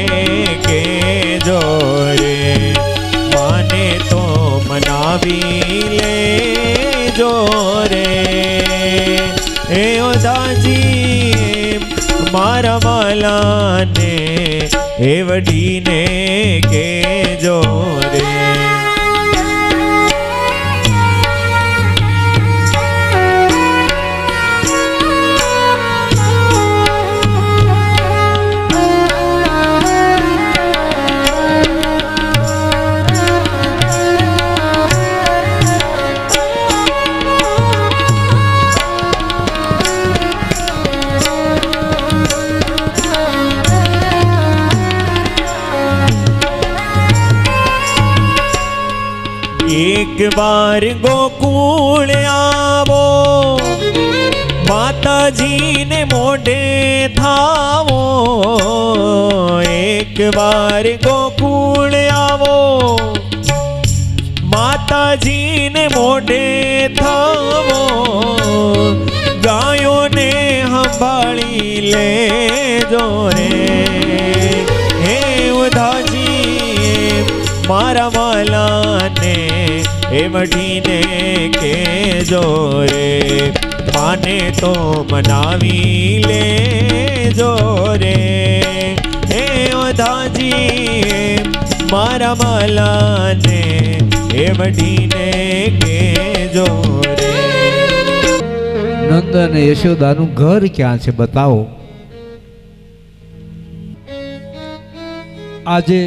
કેજો રે, માને તો મનાવી લેજો રે. હે ઓધાજી મારા વાલાને એ વડીને કેજો રે. એક વાર ગોકુળ આવો, માતાજીને મોઢે થાવો. એક વાર ગોકુળ આવો, માતાજીને મોઢે થાવો. ગાયોને સંભાળી લેજો રે. હે ઉધાજી મારા વાલાને એ વઢીને કેજો રે, માને તો મનાવી લેજો રે. હે ઓધાજી મારા વાલાને એ વઢીને કેજો રે. નંદ અને યશોદાનું ઘર ક્યાં છે બતાવો. આજે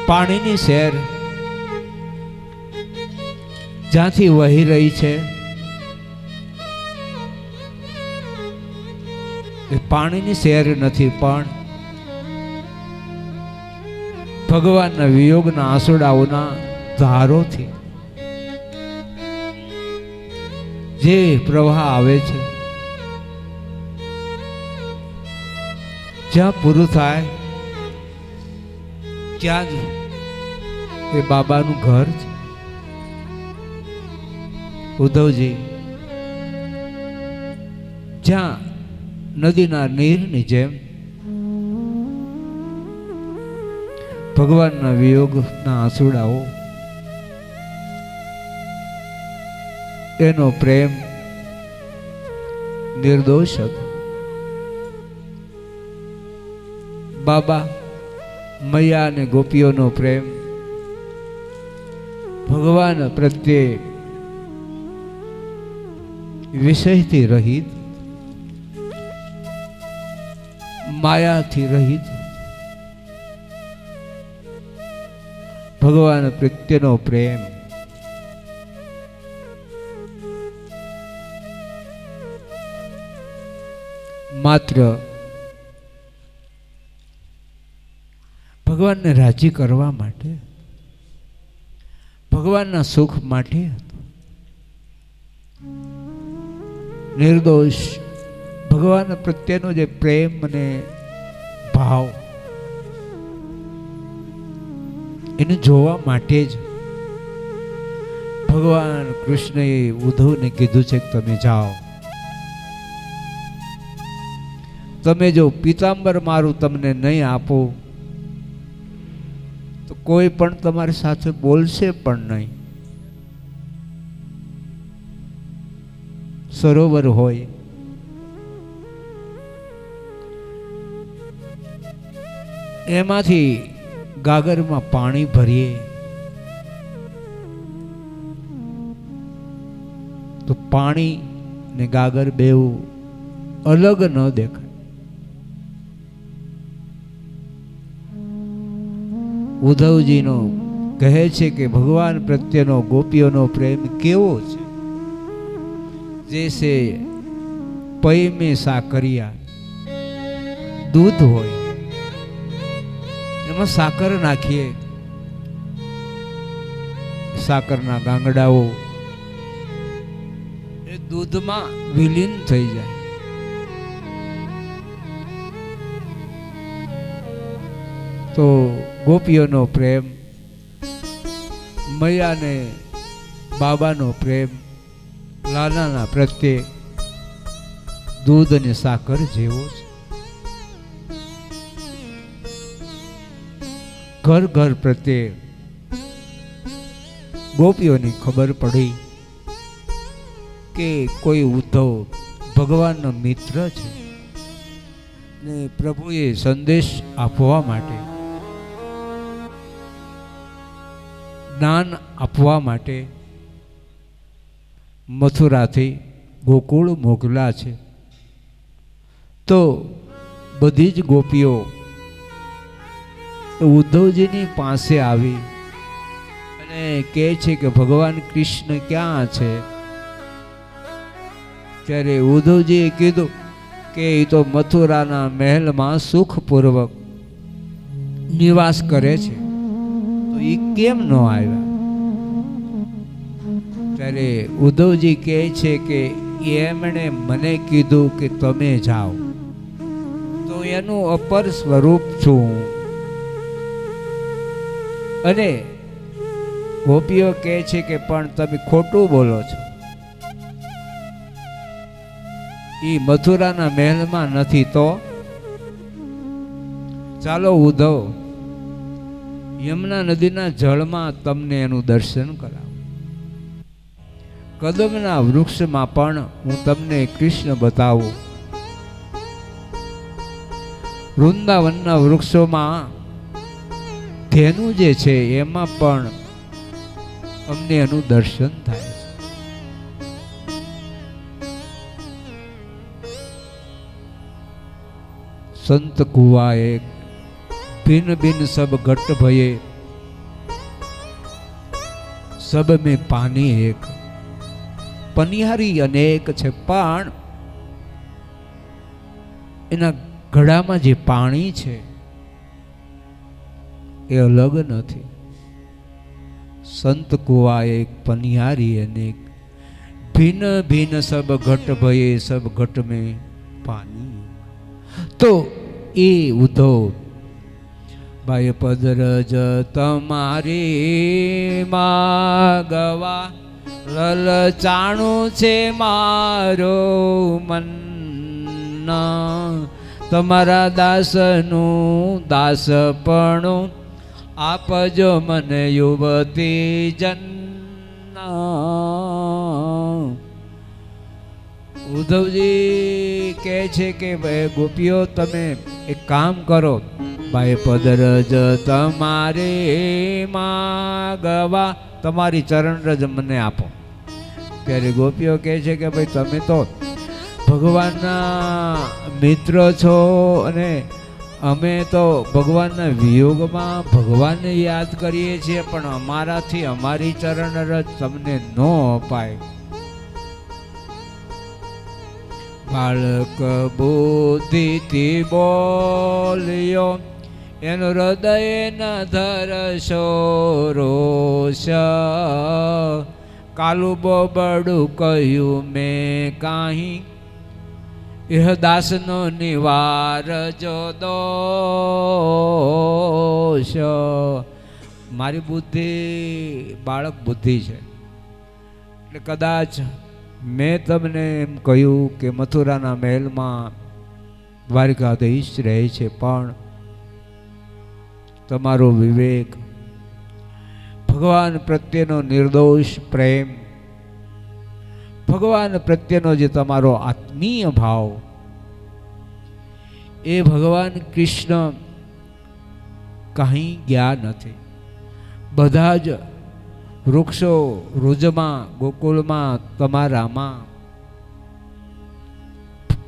પાણીની શહેર જ્યાંથી વહી રહી છે, એ પાણીની શહેર નથી, પણ ભગવાનના વિયોગના આંસુડાઓના ધારોથી જે પ્રવાહ આવે છે, જ્યાં પૂરું થાય ત્યાં જ એ બાબાનું ઘર છે. ઉદ્ધવજી જ્યાં નદીના નીરની જેમ ભગવાનના વિયોગના આંસુડાઓ, એનો પ્રેમ નિર્દોષ હતો. બાબા મૈયા અને ગોપીઓનો પ્રેમ ભગવાન પ્રત્યે વિષયથી રહિત, માયાથી રહિત, ભગવાન પ્રત્યેનો પ્રેમ માત્ર ભગવાનને રાજી કરવા માટે, ભગવાનના સુખ માટે હતો. નિર્દોષ ભગવાન પ્રત્યેનો જે પ્રેમ અને ભાવ, એને જોવા માટે જ ભગવાન કૃષ્ણએ ઉદ્ધવને કીધું છે કે તમે જાઓ, તમે જો પીતાંબર મારું તમને નહીં આપો તો કોઈ પણ તમારી સાથે બોલશે પણ નહીં. સરોવર હોય, એમાંથી ગાગરમાં પાણી ભરીએ તો પાણી ને ગાગર બેઉ અલગ ન દેખાય. ઉદ્ધવજીનો કહે છે કે ભગવાન પ્રત્યેનો ગોપીઓનો પ્રેમ કેવો છે, જૈસે પૈ મેં સાકરિયા, દૂધ હોય એમાં સાકર નાખીએ, સાકરના ગાંગડાઓ દૂધમાં વિલીન થઈ જાય. તો ગોપીઓનો પ્રેમ, મૈયાને બાબાનો પ્રેમ લાલાના પ્રત્યે દૂધ અને સાકર જેવો છે. ઘર ઘર પ્રત્યે ગોપીઓની ખબર પડી કે કોઈ ઉદ્ધવ ભગવાનનો મિત્ર છે ને પ્રભુએ સંદેશ આપવા માટે, જ્ઞાન આપવા માટે મથુરાથી ગોકુળ મોકલા છે. તો બધી જ ગોપીઓ ઉદ્ધવજીની પાસે આવી અને કહે છે કે ભગવાન કૃષ્ણ ક્યાં છે? ત્યારે ઉદ્ધવજીએ કીધું કે એ તો મથુરાના મહેલમાં સુખપૂર્વક નિવાસ કરે છે, તો એ કેમ ન આવ્યા? ત્યારે ઉદ્ધવજી કહે છે કે એમણે મને કીધું કે તમે જાઓ, તો એનું અપર સ્વરૂપ છું. અને ગોપીઓ કહે છે કે પણ તમે ખોટું બોલો છો, એ મથુરાના મહેલમાં નથી. તો ચાલો ઉદ્ધવ, યમુના નદીના જળમાં તમને એનું દર્શન કરાવું. કદમના વૃક્ષમાં પણ હું તમને કૃષ્ણ બતાવું. વૃંદાવનના વૃક્ષોમાં ધેનુ જે છે એમાં પણ અમને એનું દર્શન થાય છે. સંત કુવા એક, ભિન ભિન સબ ઘટ ભये, સબ મેં પાણી એક. પનિહારી અનેક છે, પણ એના ઘડામાં જે પાણી છે એ અલગ નથી. સંત કુવા એક, પનિહારી અનેક, ભિન ભિન સબ ઘટ ભये, સબ ઘટ મેં પાણી. તો એ ઉદ્ધવ બાય પદરજ તમારી માગવા, લલચાણું છે મારો મન, તમારા દાસનું દાસપણું આપજો મને યુવતી જન. ઉદ્ધવજી કહે છે કે ભાઈ ગોપીઓ, તમે એક કામ કરો, ભાઈ પદરજ તમારે માગવા, તમારી ચરણરજ મને આપો. ત્યારે ગોપીઓ કહે છે કે ભાઈ તમે તો ભગવાનના મિત્ર છો અને અમે તો ભગવાનના વિયોગમાં ભગવાનને યાદ કરીએ છીએ, પણ અમારાથી અમારી ચરણરજ તમને ન અપાય. બાળક બુદ્ધિથી બોલ્યો, એનું હૃદય ન ધરશો રોષ. કાલું બોબડું કહ્યું મેં કાંઈ, એહ દાસનો નિવારજો દોષ. મારી બુદ્ધિ બાળક બુદ્ધિ છે, એટલે કદાચ મેં તમને એમ કહ્યું કે મથુરાના મહેલમાં દ્વારિકાધીશ રહે છે, પણ તમારો વિવેક, ભગવાન પ્રત્યેનો નિર્દોષ પ્રેમ, ભગવાન પ્રત્યેનો જે તમારો આત્મીય ભાવ, એ ભગવાન કૃષ્ણ કાંઈ ગયા નથી. બધા જ વૃક્ષો વૃજમાં ગોકુળમાં તમારામાં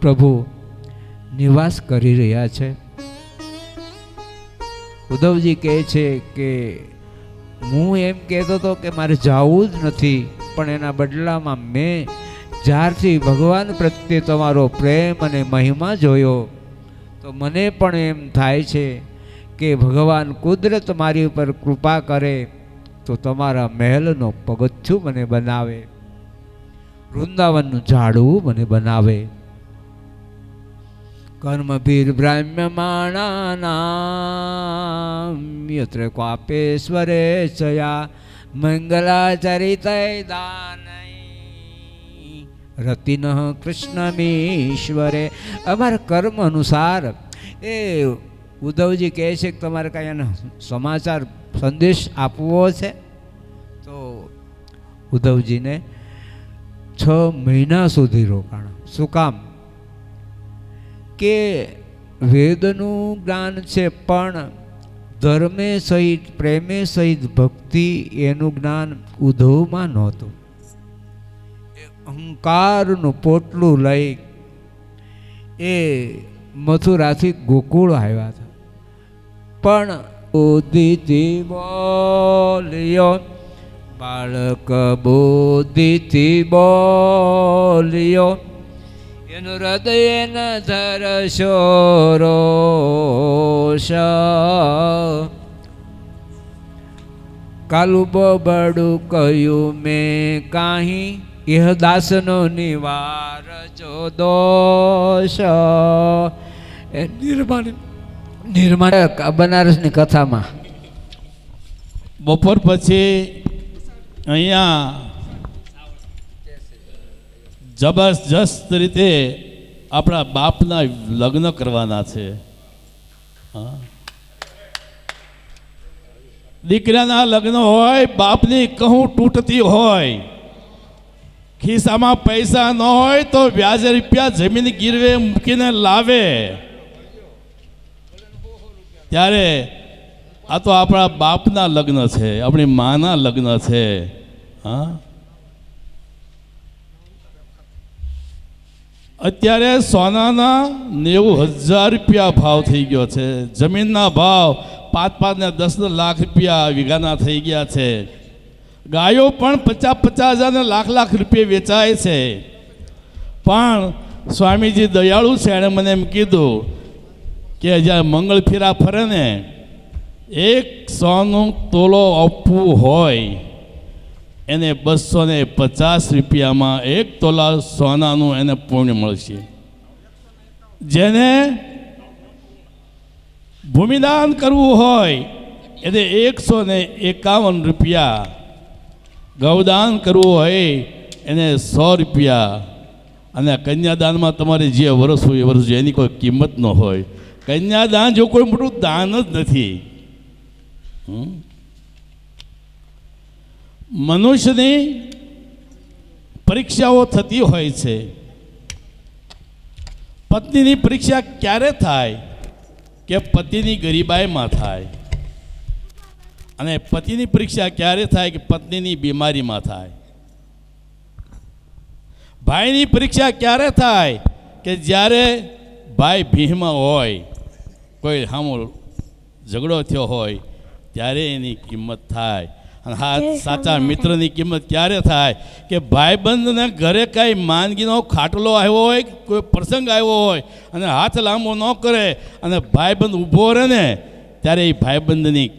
પ્રભુ નિવાસ કરી રહ્યા છે. ઉદ્ધવજી કહે છે કે હું એમ કહેતો હતો કે મારે જવું જ નથી, પણ એના બદલામાં મેં જ્યારથી ભગવાન પ્રત્યે તમારો પ્રેમ અને મહિમા જોયો, તો મને પણ એમ થાય છે કે ભગવાન કુદરત મારી ઉપર કૃપા કરે તો તમારા મહેલનો પગથિયું મને બનાવે. વૃંદાવનનું ઝાડવું મને બનાવે. કર્મભીર બ્રાહ્મ્યમાણાનામ યત્ર ક્વાપેશ્વરે ચયા મંગલાચરિતય દાનૈ રતિન કૃષ્ણમીશ્વરે. અમારા કર્મ અનુસાર એ ઉદ્ધવજી કહે છે કે તમારે કાંઈ એનો સમાચાર સંદેશ આપવો છે. તો ઉદ્ધવજીને 6 મહિના સુધી રોકાણ. શું કામ? કે વેદનું જ્ઞાન છે પણ ધર્મે સહિત પ્રેમે સહિત ભક્તિ એનું જ્ઞાન ઉદ્ધવમાં નહોતું. અહંકારનું પોટલું લઈ એ મથુરાથી ગોકુળ આવ્યા હતા. પણ બુદ્ધિથી બોલ્યો, બાળક બુદ્ધિથી બોલ્યો, એનું હૃદય ન ધરશો રોષ. કાલું બબડું કહ્યું મેં કાંઈ, એહ દાસનો નિવાર જો દોષ. એ નિર્માણ બનારસની કથામાં બપોર પછી અહીંયા જબરજસ્ત રીતે આપણા બાપના લગ્ન કરવાના છે. હા, દીકરાના લગ્ન હોય, બાપની કહું તૂટતી હોય, ખિસ્સામાં પૈસા ન હોય તો વ્યાજે રૂપિયા જમીન ગીરવે મૂકીને લાવે. ત્યારે આ તો આપણા બાપના લગ્ન છે, આપણી માના લગ્ન છે. હા, અત્યારે સોનાના 90,000 રૂપિયા ભાવ થઈ ગયો છે. જમીનના ભાવ 5-5 ને 10 લાખ રૂપિયા વીઘાના થઈ ગયા છે. ગાયો પણ 50,000 ને લાખ રૂપિયા વેચાય છે. પણ સ્વામીજી દયાળુ છે, એણે મને એમ કીધું કે જ્યારે મંગળ ફેરા ફરે ને, 100નું તોલો આપવું હોય એને 250 રૂપિયામાં 1 તોલા સોનાનું એને પુણ્ય મળશે. જેને ભૂમિદાન કરવું હોય એને 151 રૂપિયા, ગૌદાન કરવું હોય એને 100 રૂપિયા, અને કન્યાદાનમાં તમારે જે વર્ષ હોય એ વર્ષ એની કોઈ કિંમત ન હોય. કન્યાદાન જો કોઈ મોટું દાન જ નથી. મનુષ્યની પરીક્ષાઓ થતી હોય છે. પત્નીની પરીક્ષા ક્યારે થાય? કે પતિની ગરીબાઈમાં થાય. અને પતિની પરીક્ષા ક્યારે થાય? કે પત્નીની બીમારીમાં થાય. ભાઈની પરીક્ષા ક્યારે થાય? કે જ્યારે ભાઈ ભીહમાં હોય, કોઈ સામો ઝઘડો થયો હોય ત્યારે એની કિંમત થાય. અને હા, સાચા મિત્રની કિંમત ક્યારે થાય? કે ભાઈબંધને ઘરે કાંઈ માંદગીનો ખાટલો આવ્યો હોય, કોઈ પ્રસંગ આવ્યો હોય અને હાથ લાંબો ન કરે અને ભાઈબંધ ઊભો રહે ને, ત્યારે એ ભાઈબંધની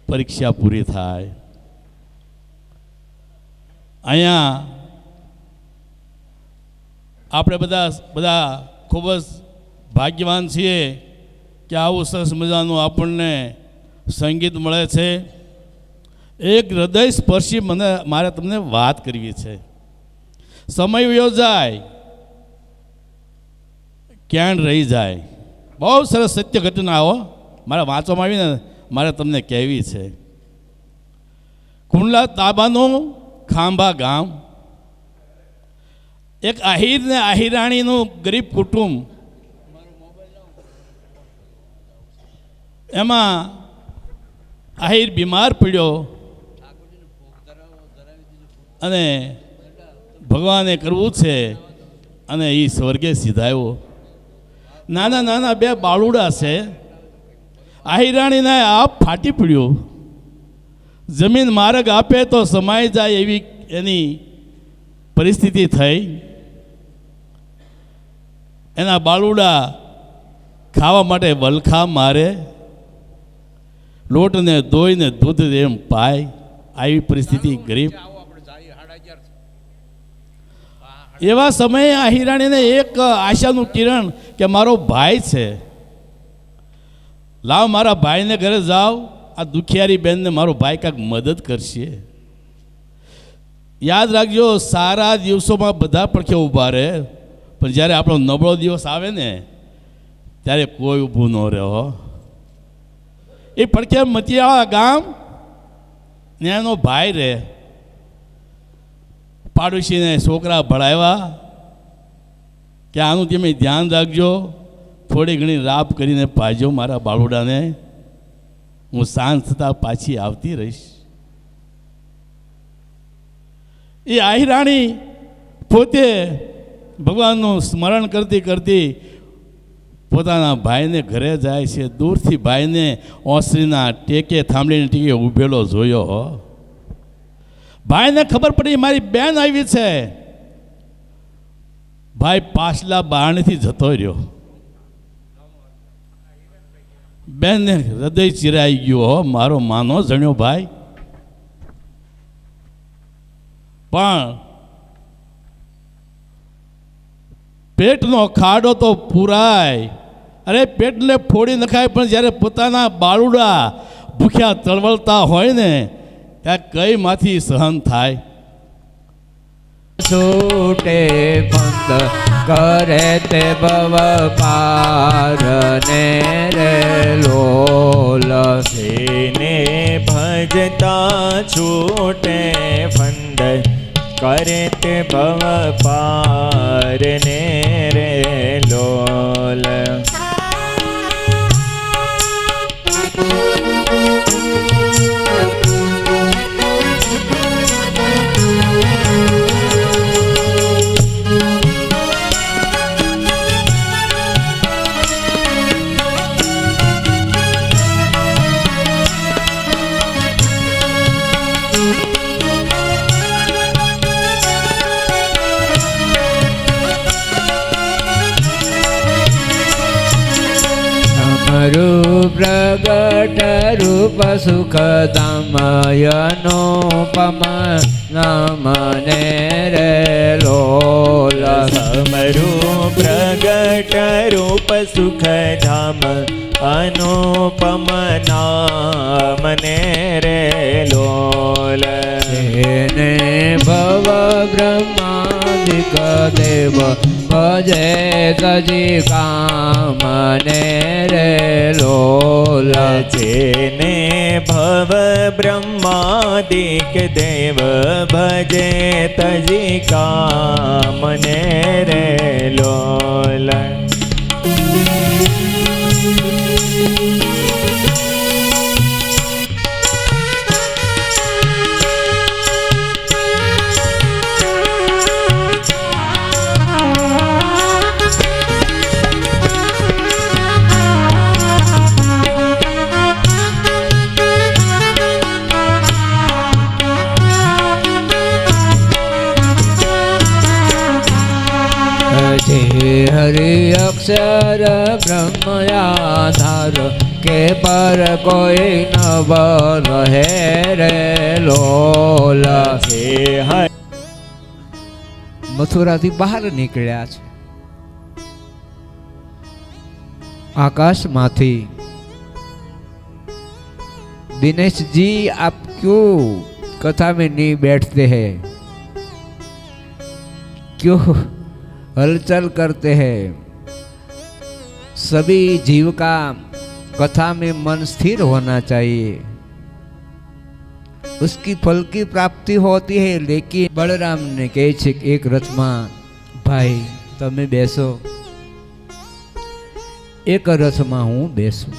પરીક્ષા પૂરી થાય. અહીંયા આપણે બધા ખૂબ જ ભાગ્યવાન છીએ કે આવું સરસ મજાનું આપણને સંગીત મળે છે. એક હૃદય સ્પર્શી મારે તમને વાત કરવી છે. સમય વયો જાય, ક્યાં રહી જાય. બહુ સરસ સત્ય ઘટનાઓ મારે વાંચવામાં આવીને મારે તમને કહેવી છે. કુંડલા તાબાનું ખાંભા ગામ, એક આહિર ને આહિરાણીનું ગરીબ કુટુંબ. એમાં આહિર બીમાર પડ્યો અને ભગવાને કરવું છે અને એ સ્વર્ગે સીધાયો. નાના નાના 2 બાળુડા છે. આહિરાણીને આપ ફાટી પડ્યું. જમીન માર્ગ આપે તો સમાઈ જાય એવી એની પરિસ્થિતિ થઈ. એના બાળુડા ખાવા માટે વલખા મારે, લોટને ધોઈને દૂધ એમ પાય. આવી પરિસ્થિતિ ગરીબ. એવા સમયે આ હિરાણીને એક આશાનું કિરણ કે મારો ભાઈ છે, લાવ મારા ભાઈને ઘરે જાઓ, આ દુખિયારી બેનને મારો ભાઈ કાંઈક મદદ કરશે. યાદ રાખજો, સારા દિવસોમાં બધા પડખે ઊભા રહે, પણ જ્યારે આપણો નબળો દિવસ આવે ને ત્યારે કોઈ ઊભું ન રહે. હો, એ પડખે મતિયાળા ગામ ને એનો ભાઈ રહે, પાડોશીને છોકરા ભણાવ્યા કે આનું તમે ધ્યાન રાખજો, થોડી ઘણી રાપ કરીને પાજો મારા બાળુડાને, હું સાંજ થતાં પાછી આવતી રહીશ. એ આહિરાણી પોતે ભગવાનનું સ્મરણ કરતી કરતી પોતાના ભાઈને ઘરે જાય છે. દૂરથી ભાઈને ઓસરીના ટેકે થાંભલીને ટેકે ઊભેલો જોયો. ભાઈને ખબર પડી મારી બેન આવી છે. ભાઈ પાછલા બારણેથી જતો રહ્યો. બેનને હૃદય ચિરાઈ ગયું. મારો માનો જણ્યો ભાઈ. પણ પેટનો ખાડો તો પૂરાય, અરે પેટને ફોડી નખાય, પણ જ્યારે પોતાના બાળુડા ભૂખ્યા તળવળતા હોય ને ત્યાં કઈ માંથી સહન થાય. છૂટે બંધ કરે તે ભવ પાર ને રે લોલ, જેને ભજતા છૂટે ફંદ કરે તે ભવ પાર ને રે લોલ. પ્રગટ રૂપ સુખદામયનોપમ નમને રે લોલ, સમરૂ પ્રગટ રૂપ સુખધામ અનુપમ નામને રે લોલ. તેને ભવ બ્રહ્માદિક દેવ ભજે તજી કામને રે લોલ, જેને ભવ બ્રહ્માદિક દેવ ભજે તજી કામને રે લોલ. હરિ અક્ષર બ્રહ્મયાધાર કે પર કોઈ નવ રહે રે લોલ. મથુરાથી બહાર નીકળ્યા છે. આકાશમાંથી दिनेश जी आप क्यों कथा में नहीं बैठते हैं, क्यों हलचल करते हैं? सभी जीव का कथा में मन स्थिर होना चाहिए, उसकी फल की प्राप्ति होती है. लेकिन बलराम ने कहे छे एक रथ में भाई तमे बेसो, एक रथ में हूँ बेसू.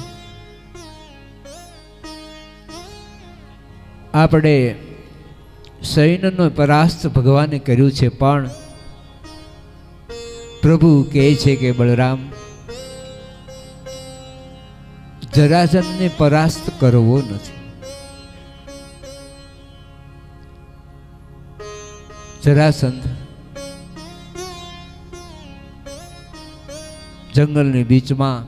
આપણે સૈન્યનો પરાસ્ત ભગવાને કર્યું છે, પણ પ્રભુ કહે છે કે બલરામ જરાસંધને પરાસ્ત કરવો નથી. જરાસંધ જંગલની બીચમાં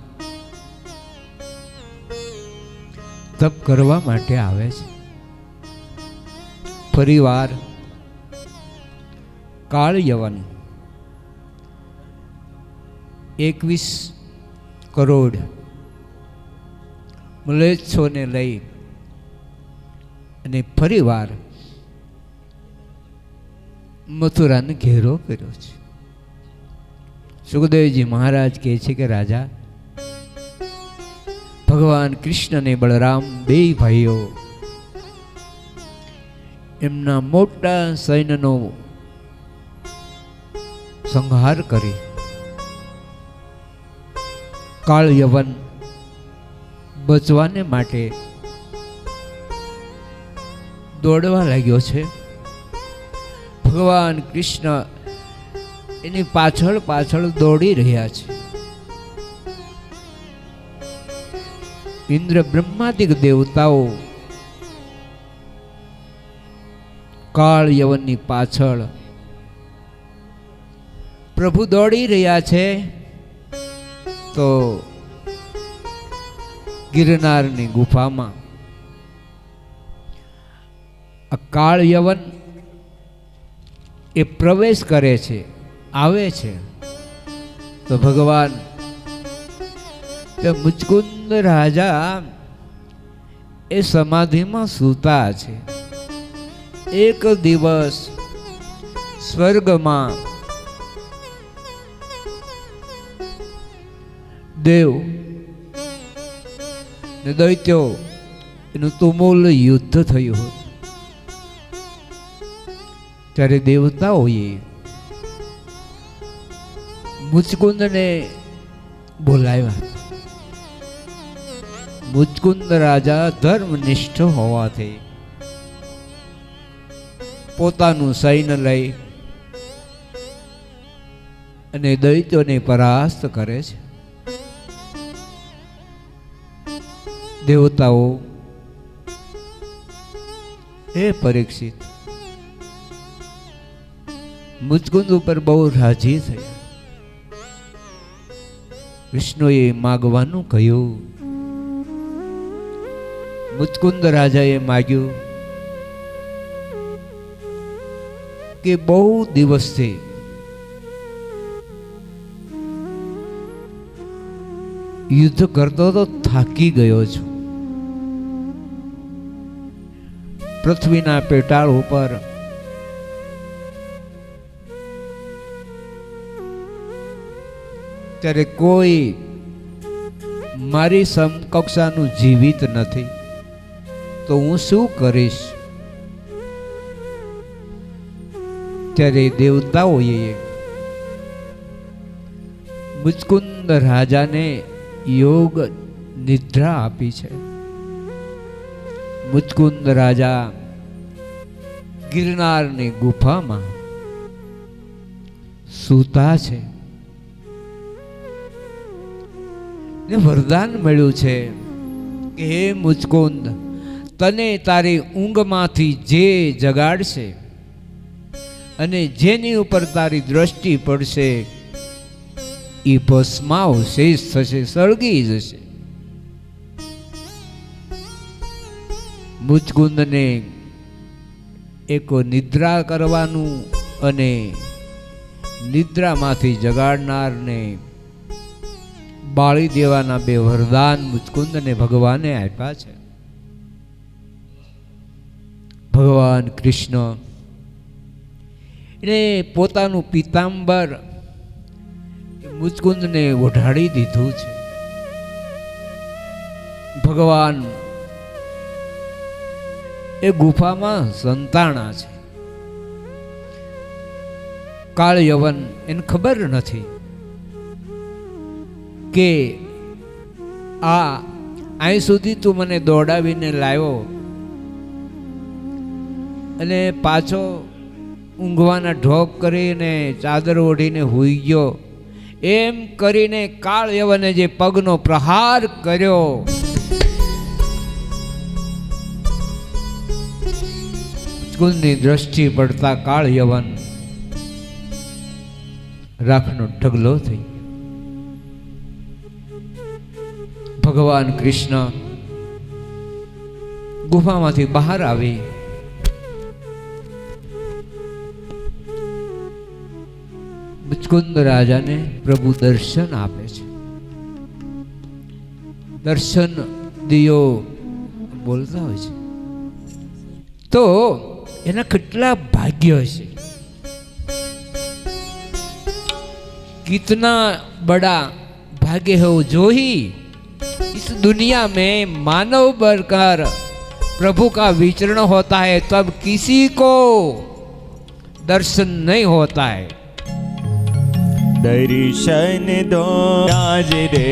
તપ કરવા માટે આવે છે. પરિવાર કાળ યવન 21 કરોડ મ્લેચ્છોને લઈ અને ફરીવાર મથુરાને ઘેરો કર્યો છે. સુખદેવજી મહારાજ કહે છે કે રાજા, ભગવાન કૃષ્ણ અને બલરામ બે ભાઈઓ એમના મોટા સૈન્યનો સંહાર કરી કાળ યવન બચવાને માટે દોડવા લાગ્યો છે. ભગવાન કૃષ્ણ એની પાછળ પાછળ દોડી રહ્યા છે. ઇન્દ્ર બ્રહ્માદિક દેવતાઓ કાળ યવનની પાછળ પ્રભુ દોડી રહ્યા છે. તો ગિરનારની ગુફામાં આ કાળ યવન એ પ્રવેશ કરે છે, આવે છે. તો ભગવાન મુચકુંદ રાજા એ સમાધિમાં સૂતા છે. એક દિવસ સ્વર્ગમાં દેવ ને દૈત્યો એનું તુમુલ યુદ્ધ થયું હતું. ત્યારે દેવતાઓએ મુચકુંદને બોલાવ્યા. મુચકુંદ રાજા ધર્મનિષ્ઠ હોવાથી પોતાનું સૈન્ય લઈ અને દૈત્યોને પરાસ્ત કરે છે. દેવતાઓ એ પરીક્ષિત મુચકુંદ ઉપર બહુ રાજી થયા. વિષ્ણુએ માગવાનું કહ્યું. મુચકુંદ રાજાએ માગ્યું કે બહુ દિવસથી યુદ્ધ કરતો તો થાકી ગયો છું. પૃથ્વીના પેટાળ ઉપર ત્યારે કોઈ મારી સમકક્ષાનું જીવિત નથી, તો હું શું કરીશ? ત્યારે દેવતાઓએ મુચકુંદ રાજાને યોગ નિદ્રા આપી છે. મુચકુંદ રાજા ગિરનારની ગુફામાં સૂતા છે ને વરદાન મળ્યું છે કે હે મુચકુંદ, તને તારી ઊંઘમાંથી જે જગાડશે અને જેની ઉપર તારી દ્રષ્ટિ પડશે એ ભસ્માવશેષ થશે, સળગી જશે. મુચકુંદને એક નિદ્રા કરવાનું અને નિદ્રામાંથી જગાડનારને બાળી દેવાના બે વરદાન મુચકુંદને ભગવાને આપ્યા છે. ભગવાન કૃષ્ણ એને પોતાનું પિતાંબર મુચકુંદને ઓઢાડી દીધું છે. ભગવાન એ ગુફામાં સંતાણા છે. કાળ યવન એને ખબર નથી કે અહીં સુધી તું મને દોડાવીને લાવ્યો અને પાછો ઊંઘવાના ઢોક કરીને ચાદર ઓઢીને સૂઈ ગયો. એમ કરીને કાળ યવને જે પગનો પ્રહાર કર્યો, મુચકુંદની દ્રષ્ટિ પડતા કાળ યવન રાખનો ઢગલો થઈ. ભગવાન કૃષ્ણ ગુફામાંથી બહાર આવી મુચકુંદ રાજાને પ્રભુ દર્શન આપે છે. દર્શન દિયો બોલતા હોય છે તો એના કેટલા ભાગ્ય છે. कितना बड़ा भाग्य है वो जो ही इस दुनिया में मानव बनकर प्रभु का विचरण होता है तब किसी को दर्शन नहीं होता है. दर्शन दो राज रे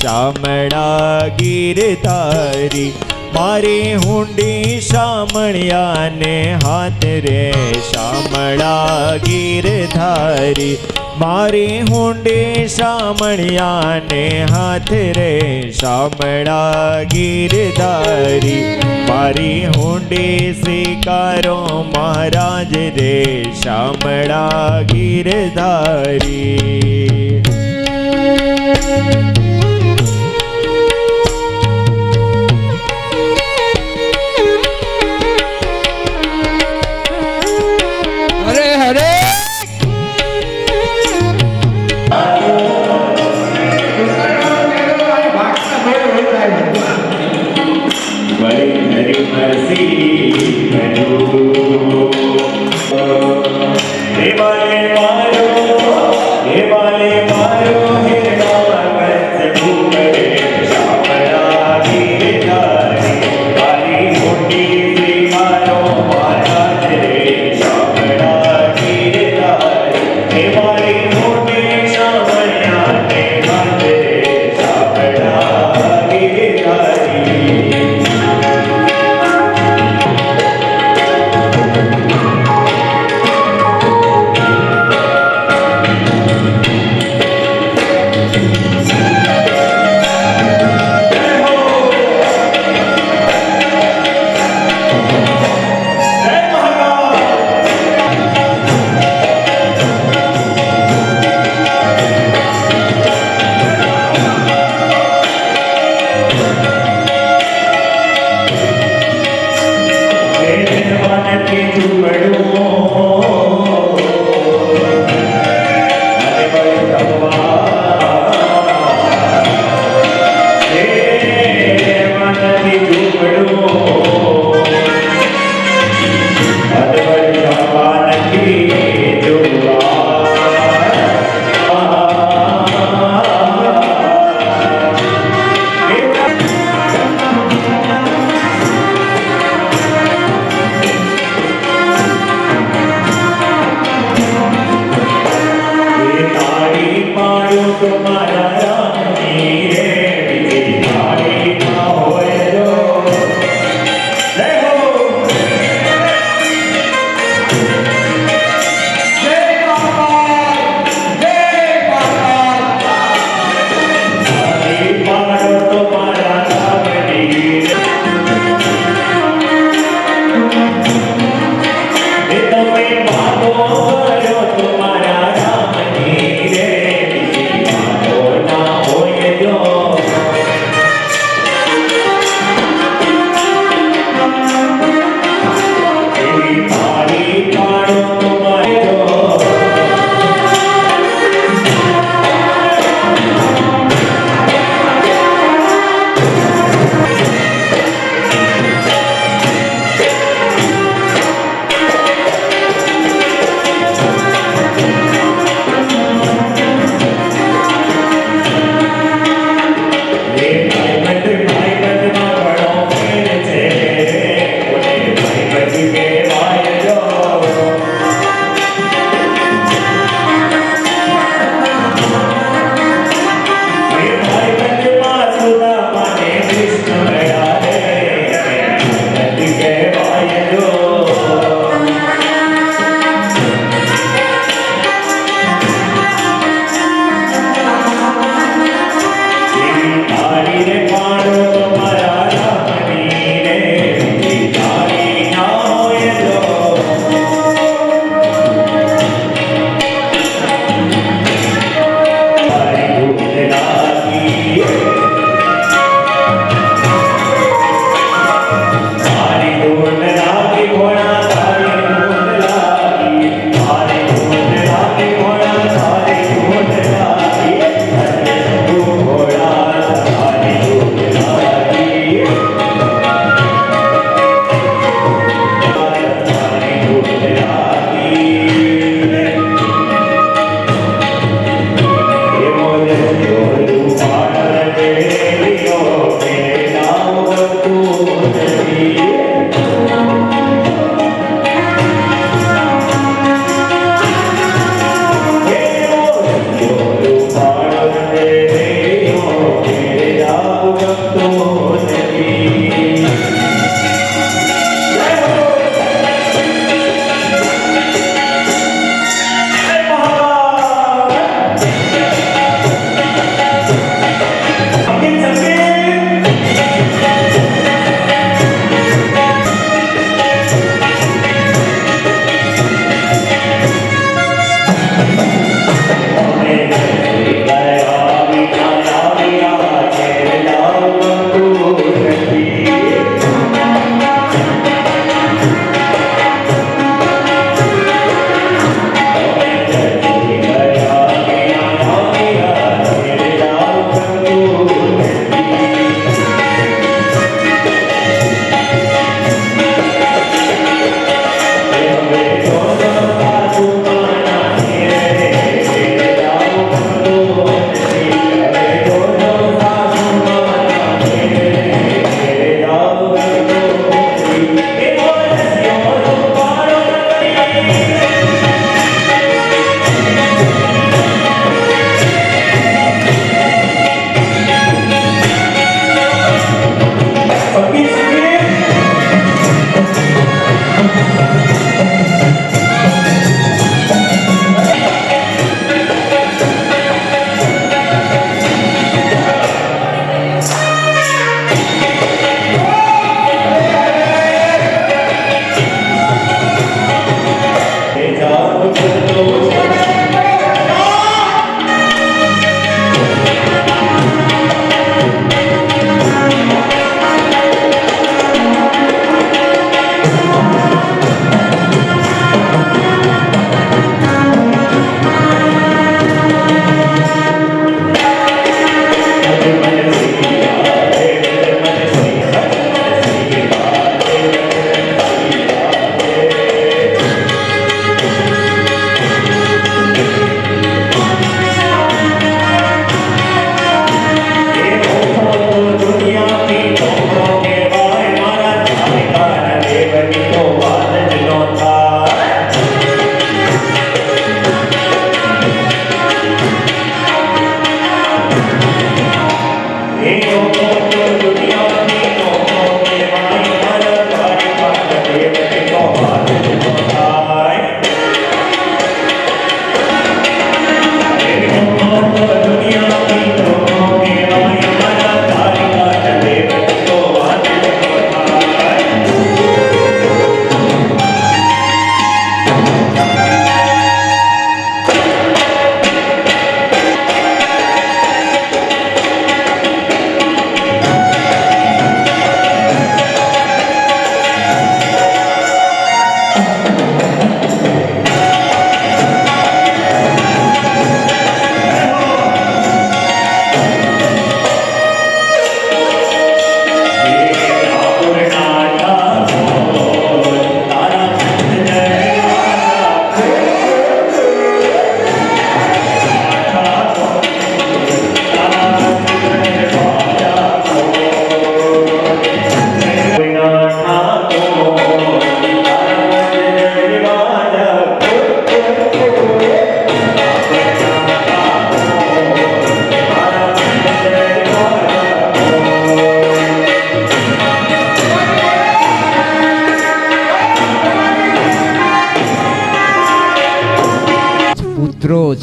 शामड़ा गिरधारी मारी हुंडी शामड़िया ने हाथ रे शामड़ा गिरधारी मारी हुंडी शामड़िया ने हाथ रे शामड़ा गिरधारी मारी हुंडी स्वीकारो महाराज रे शामड़ा गिरधारी. हरे हरे देवाले मारो देवाले मारो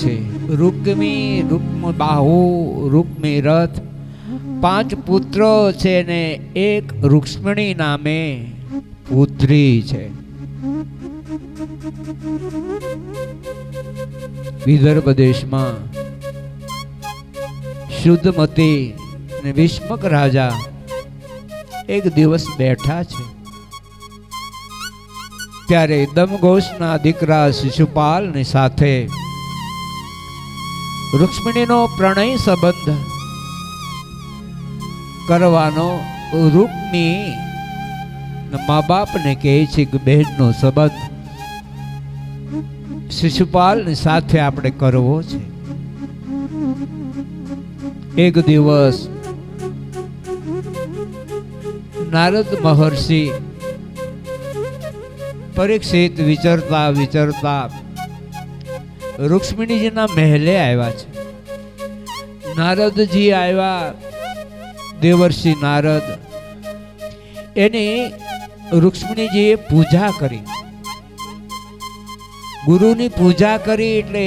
છે. રૂકમી રૂકમ બાહુ રૂકમી રથ, 5 પુત્રો છે ને એક રૂક્ષ્મણી નામે પુત્રી છે. વિદર્ભ દેશમાં શુદ્ધમતી અને વિષ્મક રાજા એક દિવસ બેઠા છે. ત્યારે દમઘોષના દીકરા શિશુપાલની સાથે રૂક્ષ્મણીનો પ્રણય સંબંધ કરવાનો રૂકમી મા બાપને કહે છે કે બહેનનો સંબંધ શિશુપાલની સાથે આપણે કરવો છે. એક દિવસ નારદ મહર્ષિ પરીક્ષિત વિચરતા વિચરતા રૂક્ષ્મણીજીના મહેલે આવ્યા છે. નારદજી આવ્યા, દેવર્ષિ નારદ, એની રૂક્ષ્મણીજીએ પૂજા કરી. ગુરુની પૂજા કરી એટલે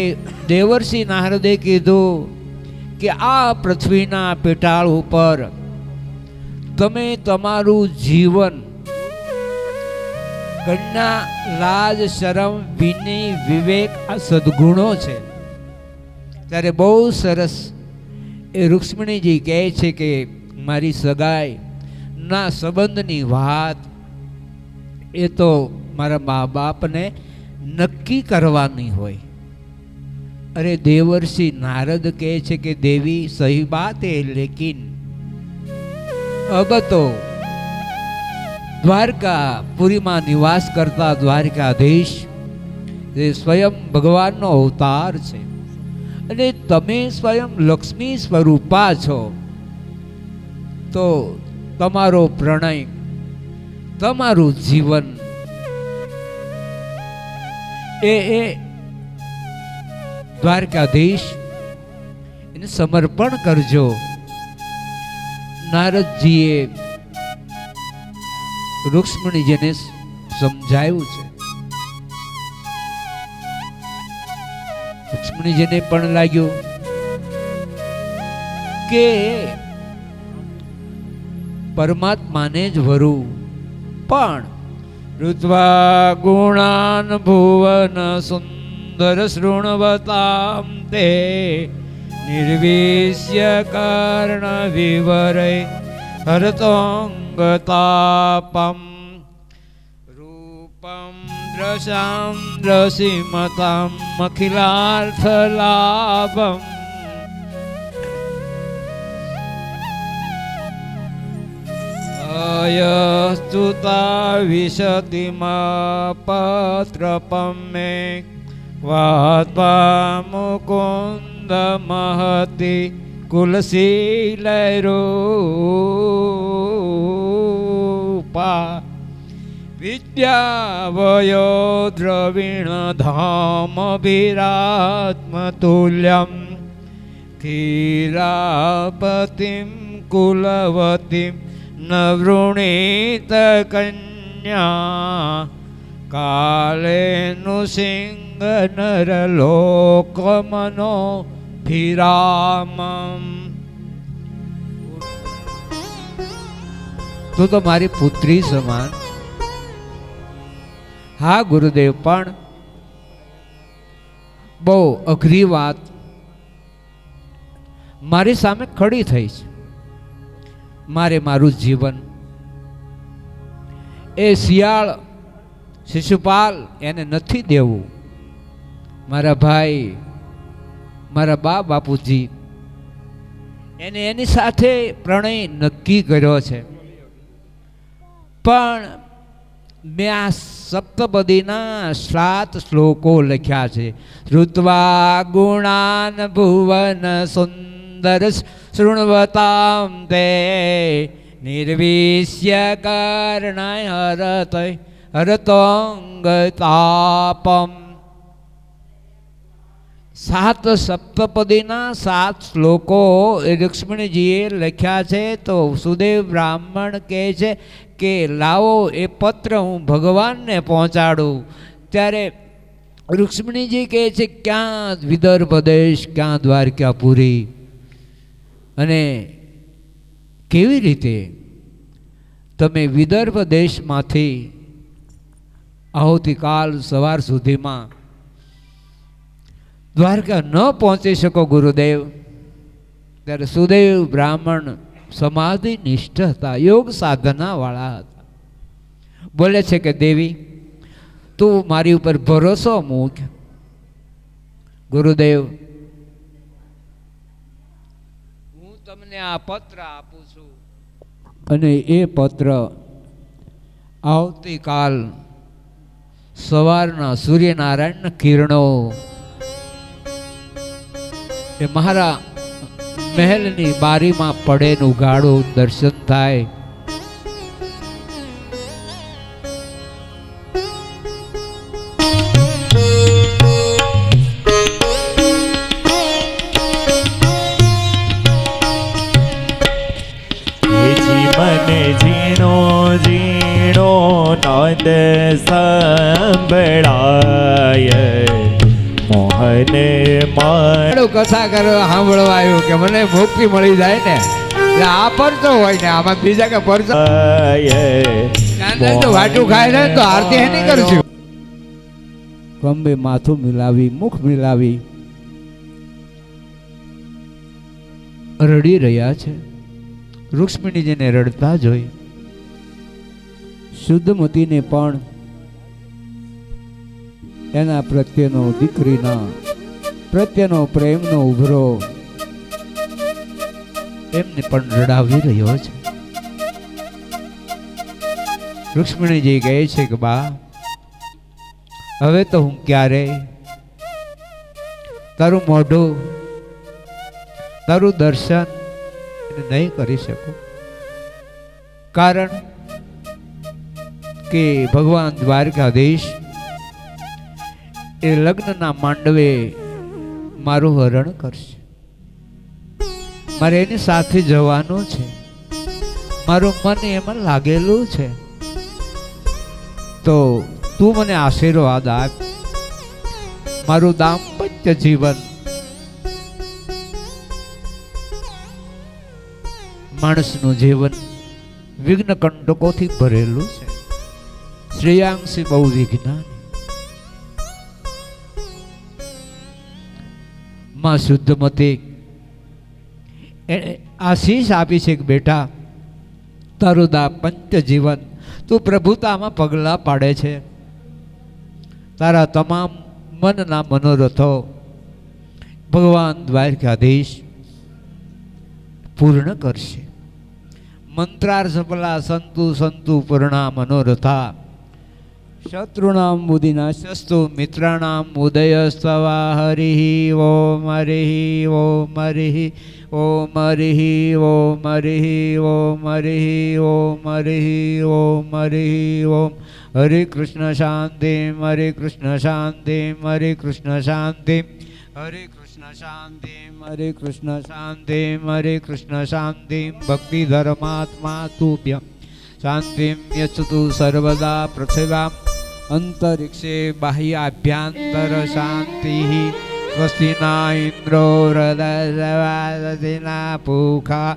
દેવર્ષિ નારદે કીધું કે આ પૃથ્વીના પેટાળ ઉપર તમે તમારું જીવન કન્યા, લાજ, શરમ, વિનય, વિવેક આ સદગુણો છે. ત્યારે બહુ સરસ એ રૂક્ષ્મણીજી કહે છે કે મારી સગાઈ ના સંબંધની વાત એ તો મારા મા બાપને નક્કી કરવાની હોય. અરે દેવર્ષિ નારદ કહે છે કે દેવી સહી બાત હે, લેકિન અબ તો દ્વારકાપુરીમાં નિવાસ કરતા દ્વારકાધીશ એ સ્વયં ભગવાનનો અવતાર છે અને તમે સ્વયં લક્ષ્મી સ્વરૂપા છો, તો તમારો પ્રણય, તમારું જીવન એ દ્વારકાધીશ એને સમર્પણ કરજો. નારદજીએ રૂક્ષ્મણીજીને સમજાવ્યું છે. રૂક્ષ્મણીજીને પણ લાગ્યું કે પરમાત્માને જ વરું, પણ ઋત્વા ગુણાન ભુવન સુંદર શૃણવતામ તે નિર્વિશ્ય કર્ણ વિવરે હરતોંગતાપમ રૂપમ દ્રશામ દ્રસીમતામ અખિલાર્થ લાભમ અયસ્તુતા વિશતિમા પત્રપમ મે વાત્વા મુકુંદ મહતિ કુલશીલરૂપા વિદ્યાવયો દ્રવિણ ધામ વિરાત્મતુલ્યમ ખીરાપતિમ કુલવતીમ ન વૃણીત કન્યા કાલેનું સિંહ નરલોકમનો ભીરામમ. તું તો મારી પુત્રી સમાન. હા ગુરુદેવ, પણ બહુ અઘરી વાત મારી સામે ખડી થઈ છે. મારે મારું જીવન એ શિયાળ શિશુપાલ એને નથી દેવું. મારા ભાઈ, મારા બા બાપુજી એને એની સાથે પ્રણય નક્કી કર્યો છે, પણ મેં આ સપ્તપદીના 7 શ્લોકો લખ્યા છે. ઋત્વા ગુણાન ભુવન સુંદર શૃણવતામ તે નિર્વિશ્ય કર્ણય હરતોંગતાપમ. 7 સપ્તપદીના 7 શ્લોકો રૂક્ષ્મણીજીએ લખ્યા છે. તો સુદેવ બ્રાહ્મણ કહે છે કે લાવો એ પત્ર હું ભગવાનને પહોંચાડું. ત્યારે રૂક્ષ્મણીજી કહે છે ક્યાં વિદર્ભ દેશ, ક્યાં દ્વારકાપુરી, અને કેવી રીતે તમે વિદર્ભ દેશમાંથી આવતીકાલ સવાર સુધીમાં દ્વારકા ન પહોંચી શકો ગુરુદેવ? ત્યારે સુદેવ બ્રાહ્મણ સમાધિ નિષ્ઠ હતા, યોગ સાધના વાળા હતા. બોલે છે કે દેવી તું મારી ઉપર ભરોસો મૂક. ગુરુદેવ હું તમને આ પત્ર આપું છું અને એ પત્ર આવતીકાલ સવારના સૂર્યનારાયણના કિરણો એ મારા મહેલની બારીમાં પડે ને ઉઘાડું દર્શન થાય. મને ઝીણો ઝીણો નાદ સંભળાય મોહન મારું કથા કરવા સાંભળવા આવ્યું કે મને મુક્તિ મળી જાય ને, એટલે આ પરચો હોય ને, આમાં બીજા કે પરચો તો વાટું ખાય ને તો આરતી એની કરશું. કંબે માથું મિલાવી, મુખ મિલાવી રડી રહ્યા છે. રૂક્ષ્મણીજીને રડતા જોઈ શુદ્ધમતીને પણ એના પ્રત્યેનો, દીકરીના પ્રત્યેનો પ્રેમનો ઉભરો એમને પણ રડાવી રહ્યો છે. રૂક્ષ્મણીજી કહે છે કે બા હવે તો હું ક્યારે તારું મોઢું, તારું દર્શન નહીં કરી શકું, કારણ કે ભગવાન દ્વારકાધીશ એ લગ્નના માંડવે મારું હરણ કરશે. મારે એની સાથે જવાનું છે, મારું મન એમાં લાગેલું છે. તો તું મને આશીર્વાદ આપ, મારું દાંપત્ય જીવન માણસનું જીવન વિઘ્ન કંટકોથી ભરેલું છે. શ્રેયાંશી બહુ વિજ્ઞાની માં શુદ્ધમતી આશીષ આપી છે કે બેટા તારું દાંપત્ય જીવન તું પ્રભુતામાં પગલાં પાડે છે, તારા તમામ મનના મનોરથો ભગવાન દ્વારકાધીશ પૂર્ણ કરશે. મંત્રાર સફલા સંતુ સંતુ પૂર્ણા મનોરથા શત્રુણામ બુદ્ધિનાશસ્તુ મિત્રાણામ ઉદયસ્તવા. હરિ ઓમ હરિ ઓમ હરિ ઓમ હરિ ઓમ હરિ ઓમ હરિ ઓમ હરિ ઓમ હરિ ઓમ. હરે કૃષ્ણ શાંતિ, હરે કૃષ્ણ શાંતિ, હરે કૃષ્ણ શાંતિ, હરે કૃષ્ણ શાંતિ, હરે કૃષ્ણ શાંતિ, હરે કૃષ્ણ શાંતિ. ભક્તિ ધર્માત્મા તુભ્યમ શાંતિમ યચ્છતુ સર્વદા પૃથિવ્યામ અંતરિક્ષે બાહ્યાભ્યાંતર શાંતિ. સ્વસ્તિના ઇન્દ્રો હૃદયવાદિના પૂખા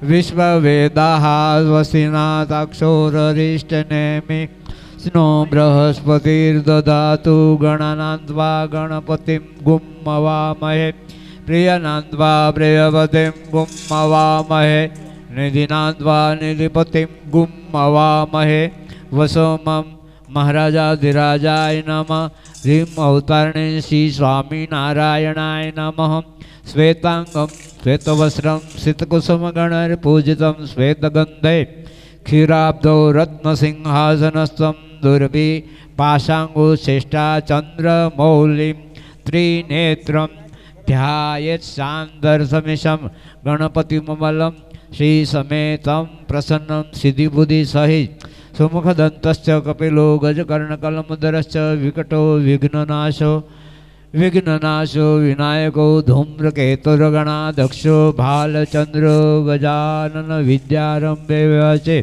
વિશ્વવેદાઃ સ્વસ્તિના તાક્ષોરરિષ્ટનેમિ સ્નો બૃહસ્પતિર્દધાતુ ગણાનાન્ત્વા ગણપતિમ ગુમ્મવામહે પ્રિયનાન્ત્વા પ્રિયપતિમ ગુમ્મવામહે નિધિનાન્ત્વા નિધિપતિમ ગુમ્મવામહે. વસોમમ મહારાજાધિરાજાય નમઃ. હ્રીમ અવતારણે શ્રી સ્વામિનારાયણાય નમઃ. શ્વેતાંગમ શ્વેતવસ્ત્રમ સિતકુસુમગણર્પૂજિતમ શ્વેતગંધે क्षीराब्धो रत्नसिंहासनस्थं दुर्भि पाशांगु श्रेष्ठा चंद्रमौलिं त्रिनेत्रं ध्यायेत् शान्तरसमिशं गणपतिममलं श्री समेतं प्रसन्नं सिद्धिबुद्धि सहित सुमुखदन्तश्च कपिलो गजकर्णकलमुदरश्च विकटो विघ्ननाशो વિઘ્નનાશો વિનાયકો ધૂમ્રકેતુર્ગણા દક્ષો ભાલચંદ્ર ગજાનન વિદ્યારંભે છે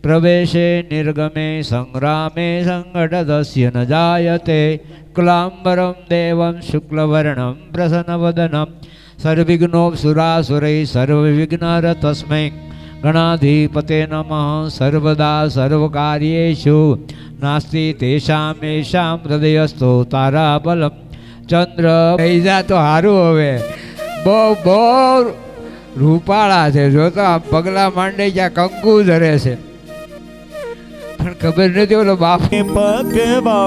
પ્રવેશે નિર્ગમે સંગ્રામે સંગઠદસ્ય ન જાયતે ક્લાંબરમ દેવમ શુક્લવર્ણમ પ્રસન્નવદનમ સર્વવિઘ્નોપસુરાસુરૈ સર્વવિઘ્નર તસ્મૈ ગણાધિપતે નમઃ સર્વદા સર્વકાર્યેષુ નાસ્તિ તેષામેષાં હૃદયસ્થો તારાબલમ ચંદ્ર થઈ જા તો સારું. હવે બહુ રૂપાળા છે, જો તો આમ પગલા માંડે ત્યાં કંકુ ધરે છે, પણ ખબર નથી ઓલો બાપ ભગવાન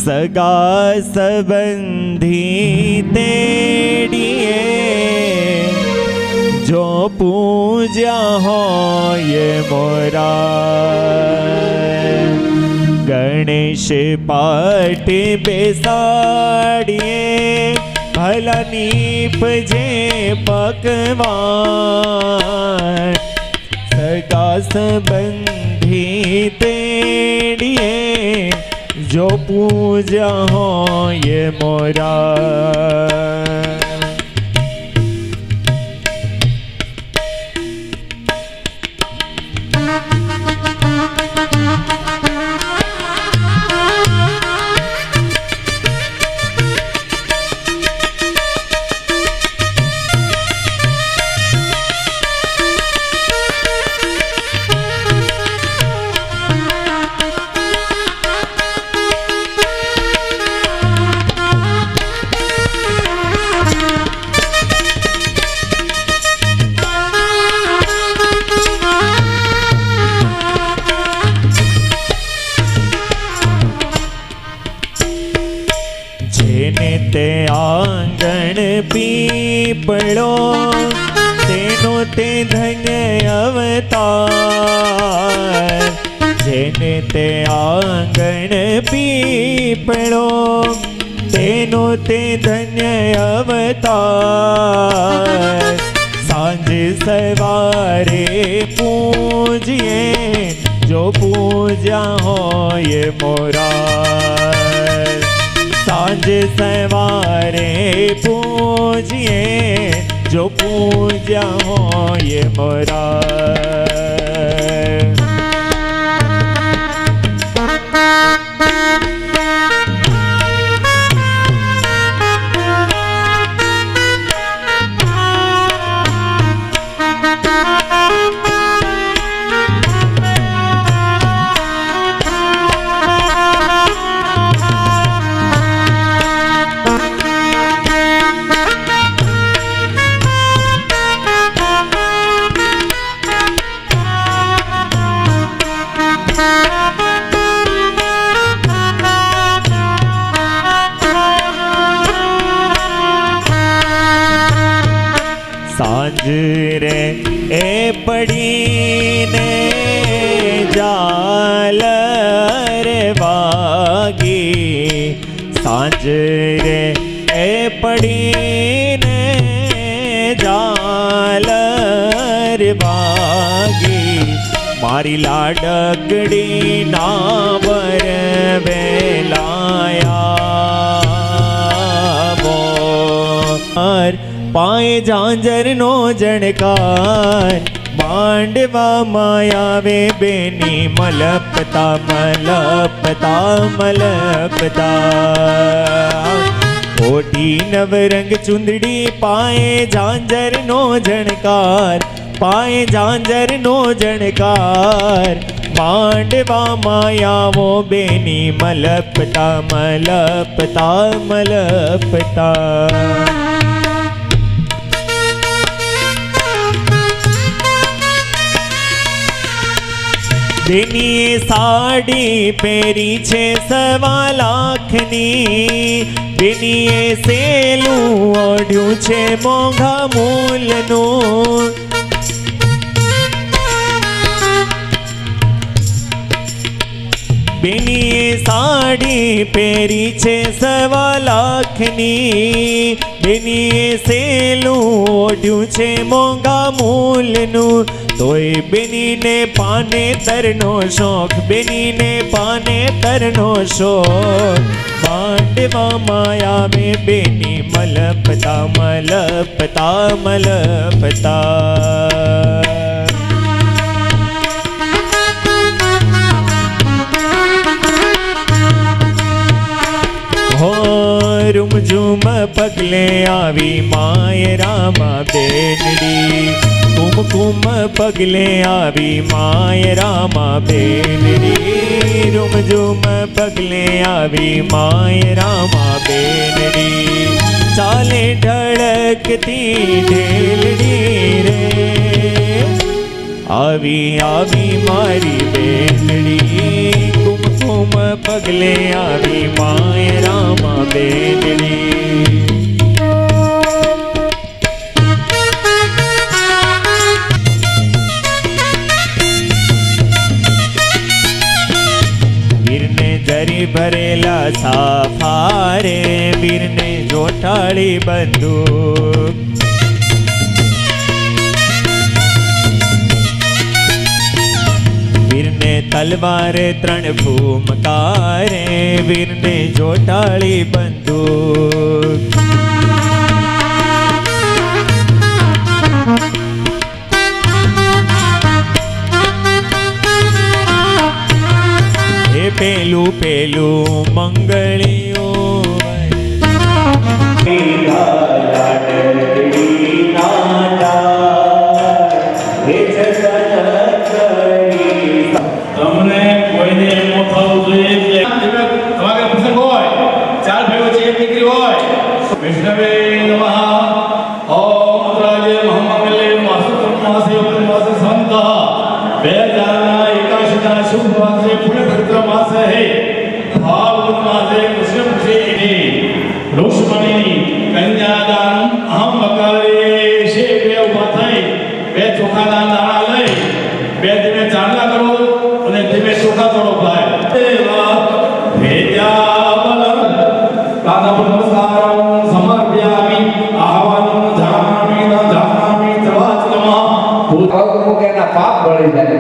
સગા સંબંધી તેડીએ જો પૂજ્યા હોય મોરા ગણેશ પાઠ બેસાડીએ ભલા નીપજે પકવાન સગા સંબંધી તેડીએ જો પૂજા હોય મોરા જેને તે આંગણ પીપળો તેનો તે ધન્ય અવતાર જેને તે આંગણ પીપળો તેનો તે ધન્ય અવતાર સાંજ સવારે પૂજીએ જો પૂજા હોય મોરા સાંજ સવારે પૂજીએ જો પૂજા હોય મોરા સાંજ રે એ પડીને જાલ રે વાગી સાંજ રે એ પડીને જાલ રે વાગી મારી લાડકડી ના બર વેલાયા પાય ઝાંઝરનો જણકાર માંડવામાં આવે બેની મલપતા મલપતા મલપતા ઓઢી નવરંગ ચુંદડી પાયે ઝાંઝરનો જણકાર પાયે ઝાંઝરનો જણકાર માંડવામાં આવો બેની મલપતા મલપતા મલપતા બેનીએ સાડી પહેરી છે 1.25 લાખની બેનીએ સેલું ઓઢ્યું છે મોંઘા મૂલનું બેનીએ સાડી પહેરી છે 1.25 લાખની, બેનીએ સેલું ઓઢ્યું છે મોંઘા મૂલનું, તોય બેનીને પાને તરનો શોખ, બેનીને પાને તરનો શોખ. માંડવામાં આવે બેની મલપતા મલપતા મલપતા. હો રૂમઝૂમ પગલે આવી માય રામા બેનડી, કુમકુમ પગલે આવી માય રામા બેનડી, રૂમઝૂમ પગલે આવી માય રામા બેનડી. ચાલે ઢળકતી ઢેલડી રે, આવી આવી મારી બેનડી, કુમકુમ પગલે આવી માય રામા બેનડી. વીરને જરી ભરેલા સાફા રે, વીરને જોટાળી બંદૂક, વીરને તલવાર 3 ભૂમકારે, વીરને જોટાળી બંદૂક. હે પેલું પેલું મંગળિયું તમને કોઈને એમ થવું જોઈએ કે તમારે પ્રસંગ હોય, 4 ભાઈઓ છે, 1 દીકરી હોય, વિષ્ણવે નમઃ ઓમ રાજે મહામંગલે માસુતમ માસે માસે સંત 2081 શુભ માસે પુણ્ય પવિત્ર માસે હે ફાલ્ગુન માસે કૃષ્ણ પક્ષે ઋષમણી કન્યાદાન અહમ વકારે છે. 2 ઉભા થઈ 2 ચોખાના દાણા લઈ 2 ધીમે ચાંદલા કરો અને ધીમે ચોખા તોડો ભાઈ. દેવા ભેજાબલમ પાદમ નમસ્કારમ સમર્પ્યામિ આહવાનમ જાનામિ ન જાનામિ તવાચ નમઃ. અમુક એના પાપ બળી જાય.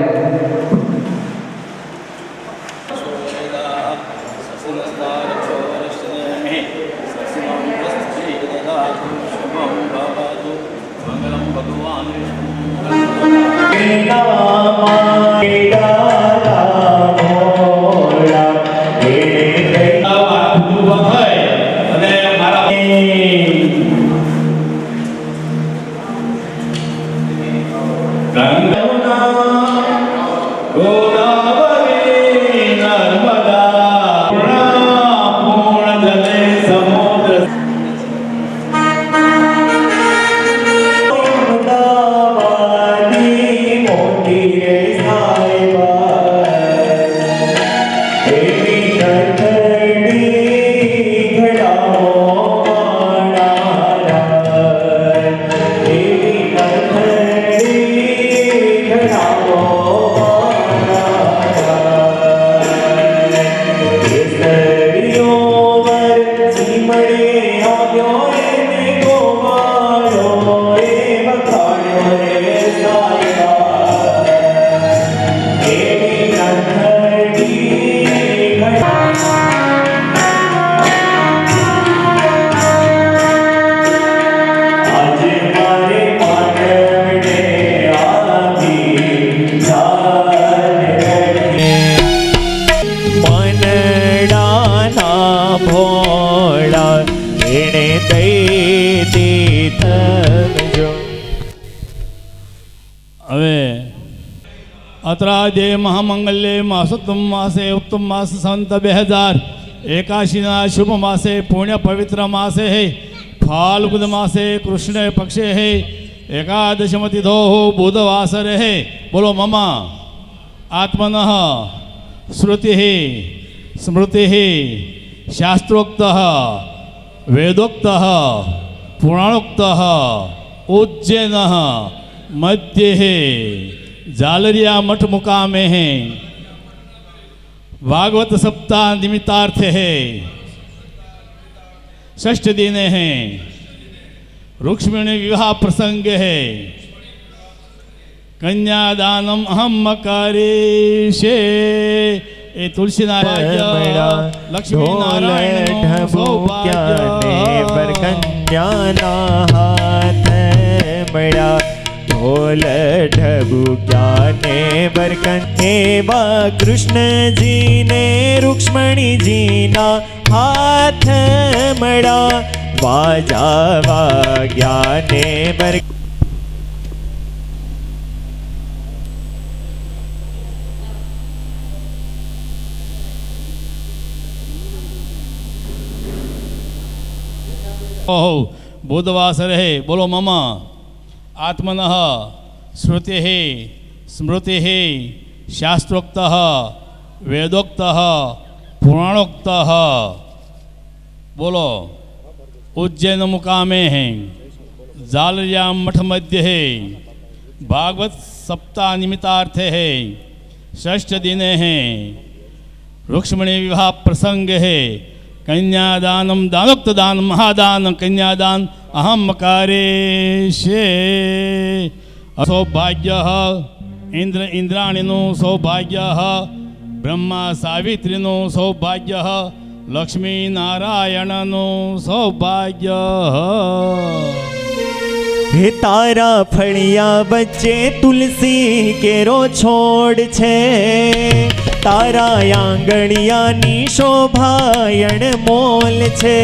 હવે અત્રાદે મહામંગલ્ય માસોત્તમ માસે ઉત્તમ માસ સંત 2081 શુભ માસે પુણ્ય પવિત્ર માસે હે ફાલ્ગુન માસે કૃષ્ણ પક્ષે હે એકાદશમતિ ધો બુધવાસરે હે. બોલો મમા આત્મન શ્રુતિ સ્મૃતિ શાસ્ત્રોક્ત વેદોક્ત પુરાણોક્ત उज्जैन मध्य है जालरिया मठ मुकामे हैं भागवत सप्ताह निमित्तार्थे है षष्ठ दिन है रुक्मिणी विवाह प्रसंग है कन्यादानम अहम मकारेशे ए तुलसी नारायण लक्ष्मी नारायण वर कन्या हाथ मड़ा ढोल ढबू ज्ञाने वर कन्या कृष्ण जी ने रुक्मणी जी ना हाथ मड़ा वाजा ज्ञाने वर ओहो बुधवासर है बोलो मम आत्मन श्रुति स्मृति शास्त्रोक्त वेदोक्त पुराणोक्त बोलो उज्जैन मुकामे हैं जालरियाम मठ मध्य है भागवत सप्ताह निमित्तार्थे है षष्ठ दिने हैं रुक्मिणी विवाह प्रसंग है कन्यादानम दानोक्त दान महादान कन्यादान अहम मकारेशे सौभाग्य इंद्राणीनु सौभाग्य ब्रह्मा सावित्रीनु सौभाग्य लक्ष्मी नारायणनु सौभाग्य हे तारा फड़िया बच्चे तुलसी केरो छोड़ छे तारा आंगणिया नी शोभायण मोल छे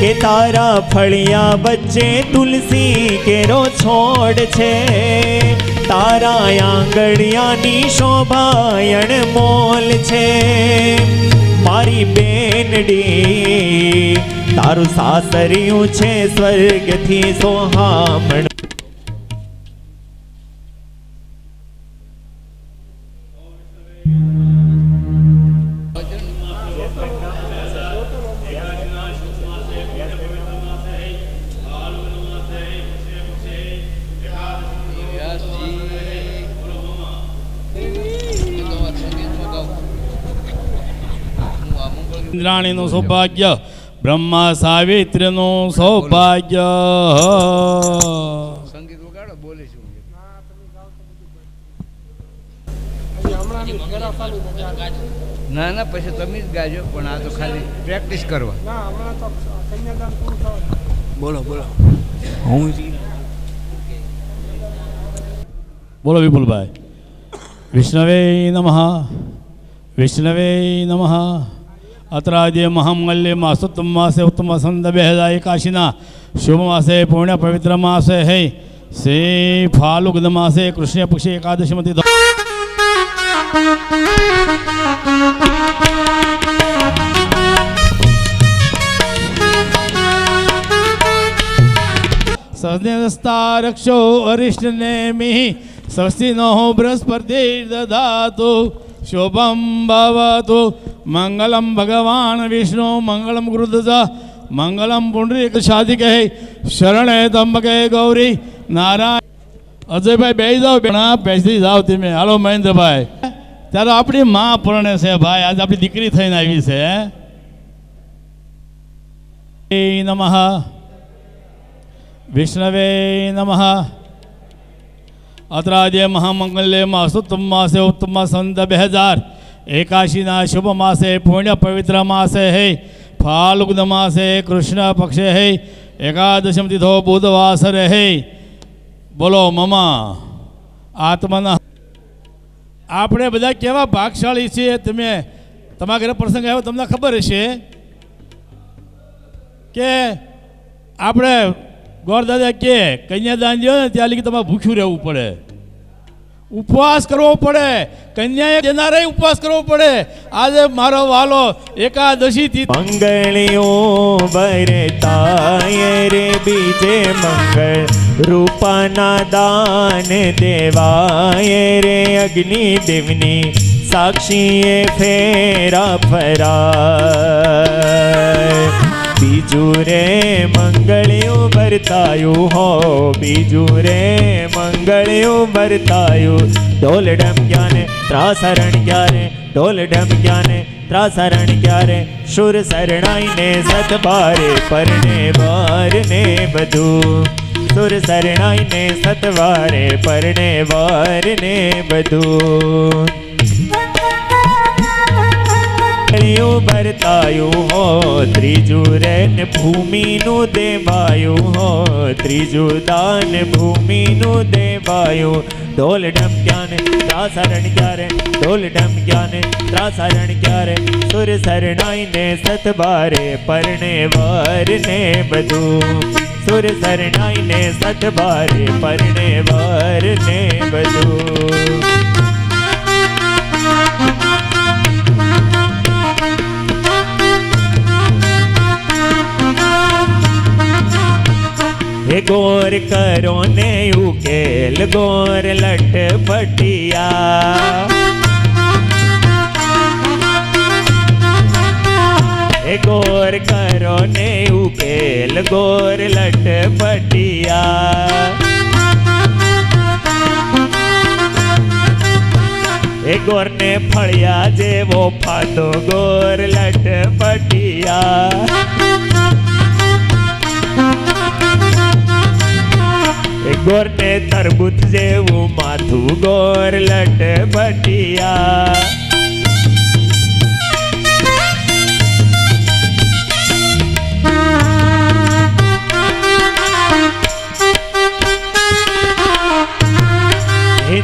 के तारा फड़िया बच्चे तुलसी केरो छोड़ छे तारा आंगणिया नी शोभायण मोल छे मारी बेनडी तारू सासरिયું છે સ્વર્ગથી સોહામણ इंद्राणीनु सौभाग्य ब्रह्मा सावित्रीनु सौभाग्य સંગીત વગાડો બોલીશું ના ના પછી તમે જ ગાજો પણ આ તો ખાલી પ્રેક્ટિસ કરવા બોલો બોલો હું बोलो विपुल भाई विष्णवे नमः विष्णवे नमः अत्राद्य महामल्य मासोत्तम मासे उत्तम संद बेहदाय काशिना शुभ मासे पुण्य पवित्र मासे है से फालुगद मासे कृष्ण पक्ष एकादशमति सस्ता रक्षो अरिष्ट नेमि स्वस्ति नो बृहस्पति ददातु शोभम भवतु मंगलम भगवान विष्णु मंगलम गुरुदत्त मंगलम पुंडरीक शादिके शरणे त्र्यंबके गौरी नारायण अजय भाई बेही जाओ बेना बेसी जाओ તમે હાલો મહેન્દ્રભાઈ ત્યારે આપણી માં પરણે છે ભાઈ આજ આપણી દીકરી થઈને આવી છે નમઃ विष्णवे नमः अत्राद्य महामंगल्य मासोत्तम मासे उत्तम संत 2081 शुभ मासे पुण्य पवित्र मासे है फाल्गुन मासे कृष्ण पक्ष है एकादशम तिथो बुधवासर है बोलो ममा आत्मन આપણે બધા કેવા ભાગશાળી છીએ તમે તમારા ઘરે પ્રસંગ આવ્યો તમને ખબર હશે કે આપણે ગોરદાદા કે કન્યાદાન લ્યો ને ત્યાં લગી તમારે ભૂખ્યું રહેવું પડે ઉપવાસ કરવો પડે કન્યાએ દેનારે ઉપવાસ કરવો પડે આજે મારો વાલો એકાદશીથી મંગળિયો બરતાય રે બીજે મંગળ રૂપાના દાન દેવાય રે અગ્નિ દેવની સાક્ષીએ ફેરા ફરાય બીજું રે મંગળિયું વર્તાયું હો, બીજું રે મંગળિયું વર્તાયું. ઢોલ ઢમક્યા ને ત્રાસરણ ક્યારે, ઢોલ ઢમક્યા ને ત્રાસરણ ક્યારે, શુર શરણાઈને સતબારે પરને વાર ને બધું. સુર શરણાઈને સતવારે પરને વાર ને બધું. વર્તાયું હો, ત્રીજું રે ને ભૂમિનું દેવાયું હો, ત્રીજું દાન ભૂમિનું દેવાયું. ઢોલ ઢમક્યા ને ત્રાસરણ ક્યારે, ઢોલ ઢમક્યા ને ત્રાસરણ ક્યારે, સુર શરણાઈને સતબારે પરણે વાર ને બધું. સુર શરણાઈને સતબારે પરણે વાર ને બધું. હે ગોર કરો ને ઉકેલ, ગોર લટપટિયા. હે ગોર કરો ને ઉકેલ, ગોર લટપટિયા. એ ગોરને ફળિયા જેવો ફાતો, ગોર લટપટિયા. ગોરને તરબૂચ જેવું માથું, ગોર લટપટિયા.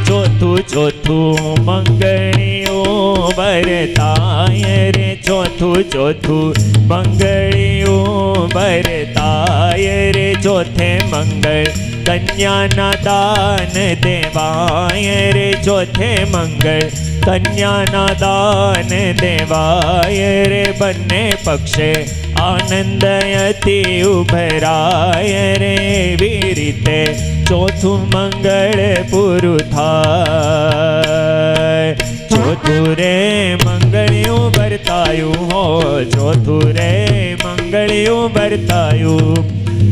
ચોથું ચોથું મંગળિયું વર્તાય રે, ચોથું ચોથું મંગળિયું વર્તાય રે. ચોથે મંગળ કન્યાના દાન દેવાય રે, ચોથે મંગળ કન્યાના દાન દેવાય રે. બંને પક્ષે આનંદયથી ઉભરાય રે, એવી રીતે ચોથું મંગળ પૂરું થાય. ચોથું રે મંગળિયું વર્તાયું હો, ચોથું રે મંગળિયું વર્તાયું.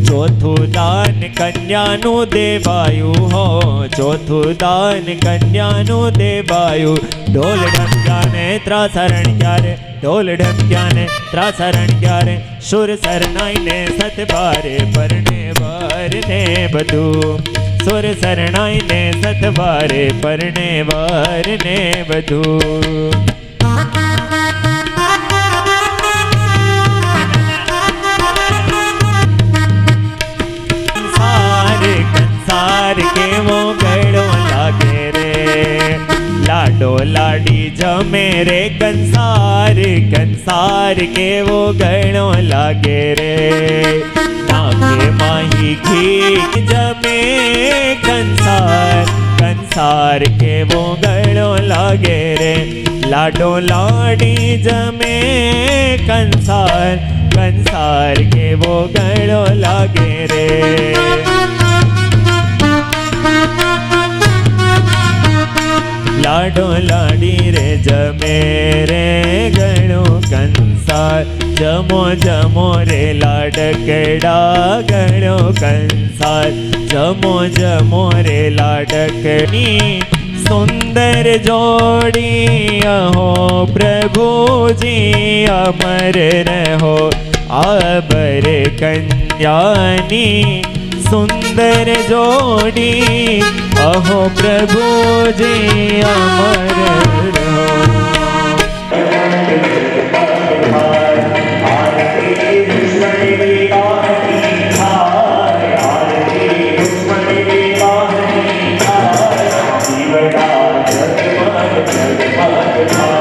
ચોથું દાન કન્યાનું દેવાયું હો, ચોથું દાન કન્યાનું દેવાયું. ઢોલ ઢમક્યા ને ત્રાસરણ ક્યારે, ઢોલ ઢમક્યા ને ત્રાસરણ ક્યારે, શુર શરણાઈને સતબારે પરણે વાર ને બધું. સુર શરણાઈને સતબારે પરણે વાર ને બધું. કંસાર કેવો ગળો લાગે રે, લાડો લાડી જમે રે. કંસાર કંસાર કેવો ગળો લાગે રે, નાકે માહી ઘી જમે. કંસાર કંસાર કેવો ગળો લાગે રે, લાડો લાડી જમે. કંસાર કંસાર કેવો ગળો લાગે રે. લાડો લાડી રે જમે રે ગણો કંસાર, જમો જમો રે લાડકડા ગણો કંસાર, જમો જમો રે લાડકની. સુંદર જોડી અહો પ્રભુજી, અમર રહો આબર કન્યાની. સુંદર જોડી અહો પ્રભુજી, અમર રહો. જગમગ જગમગ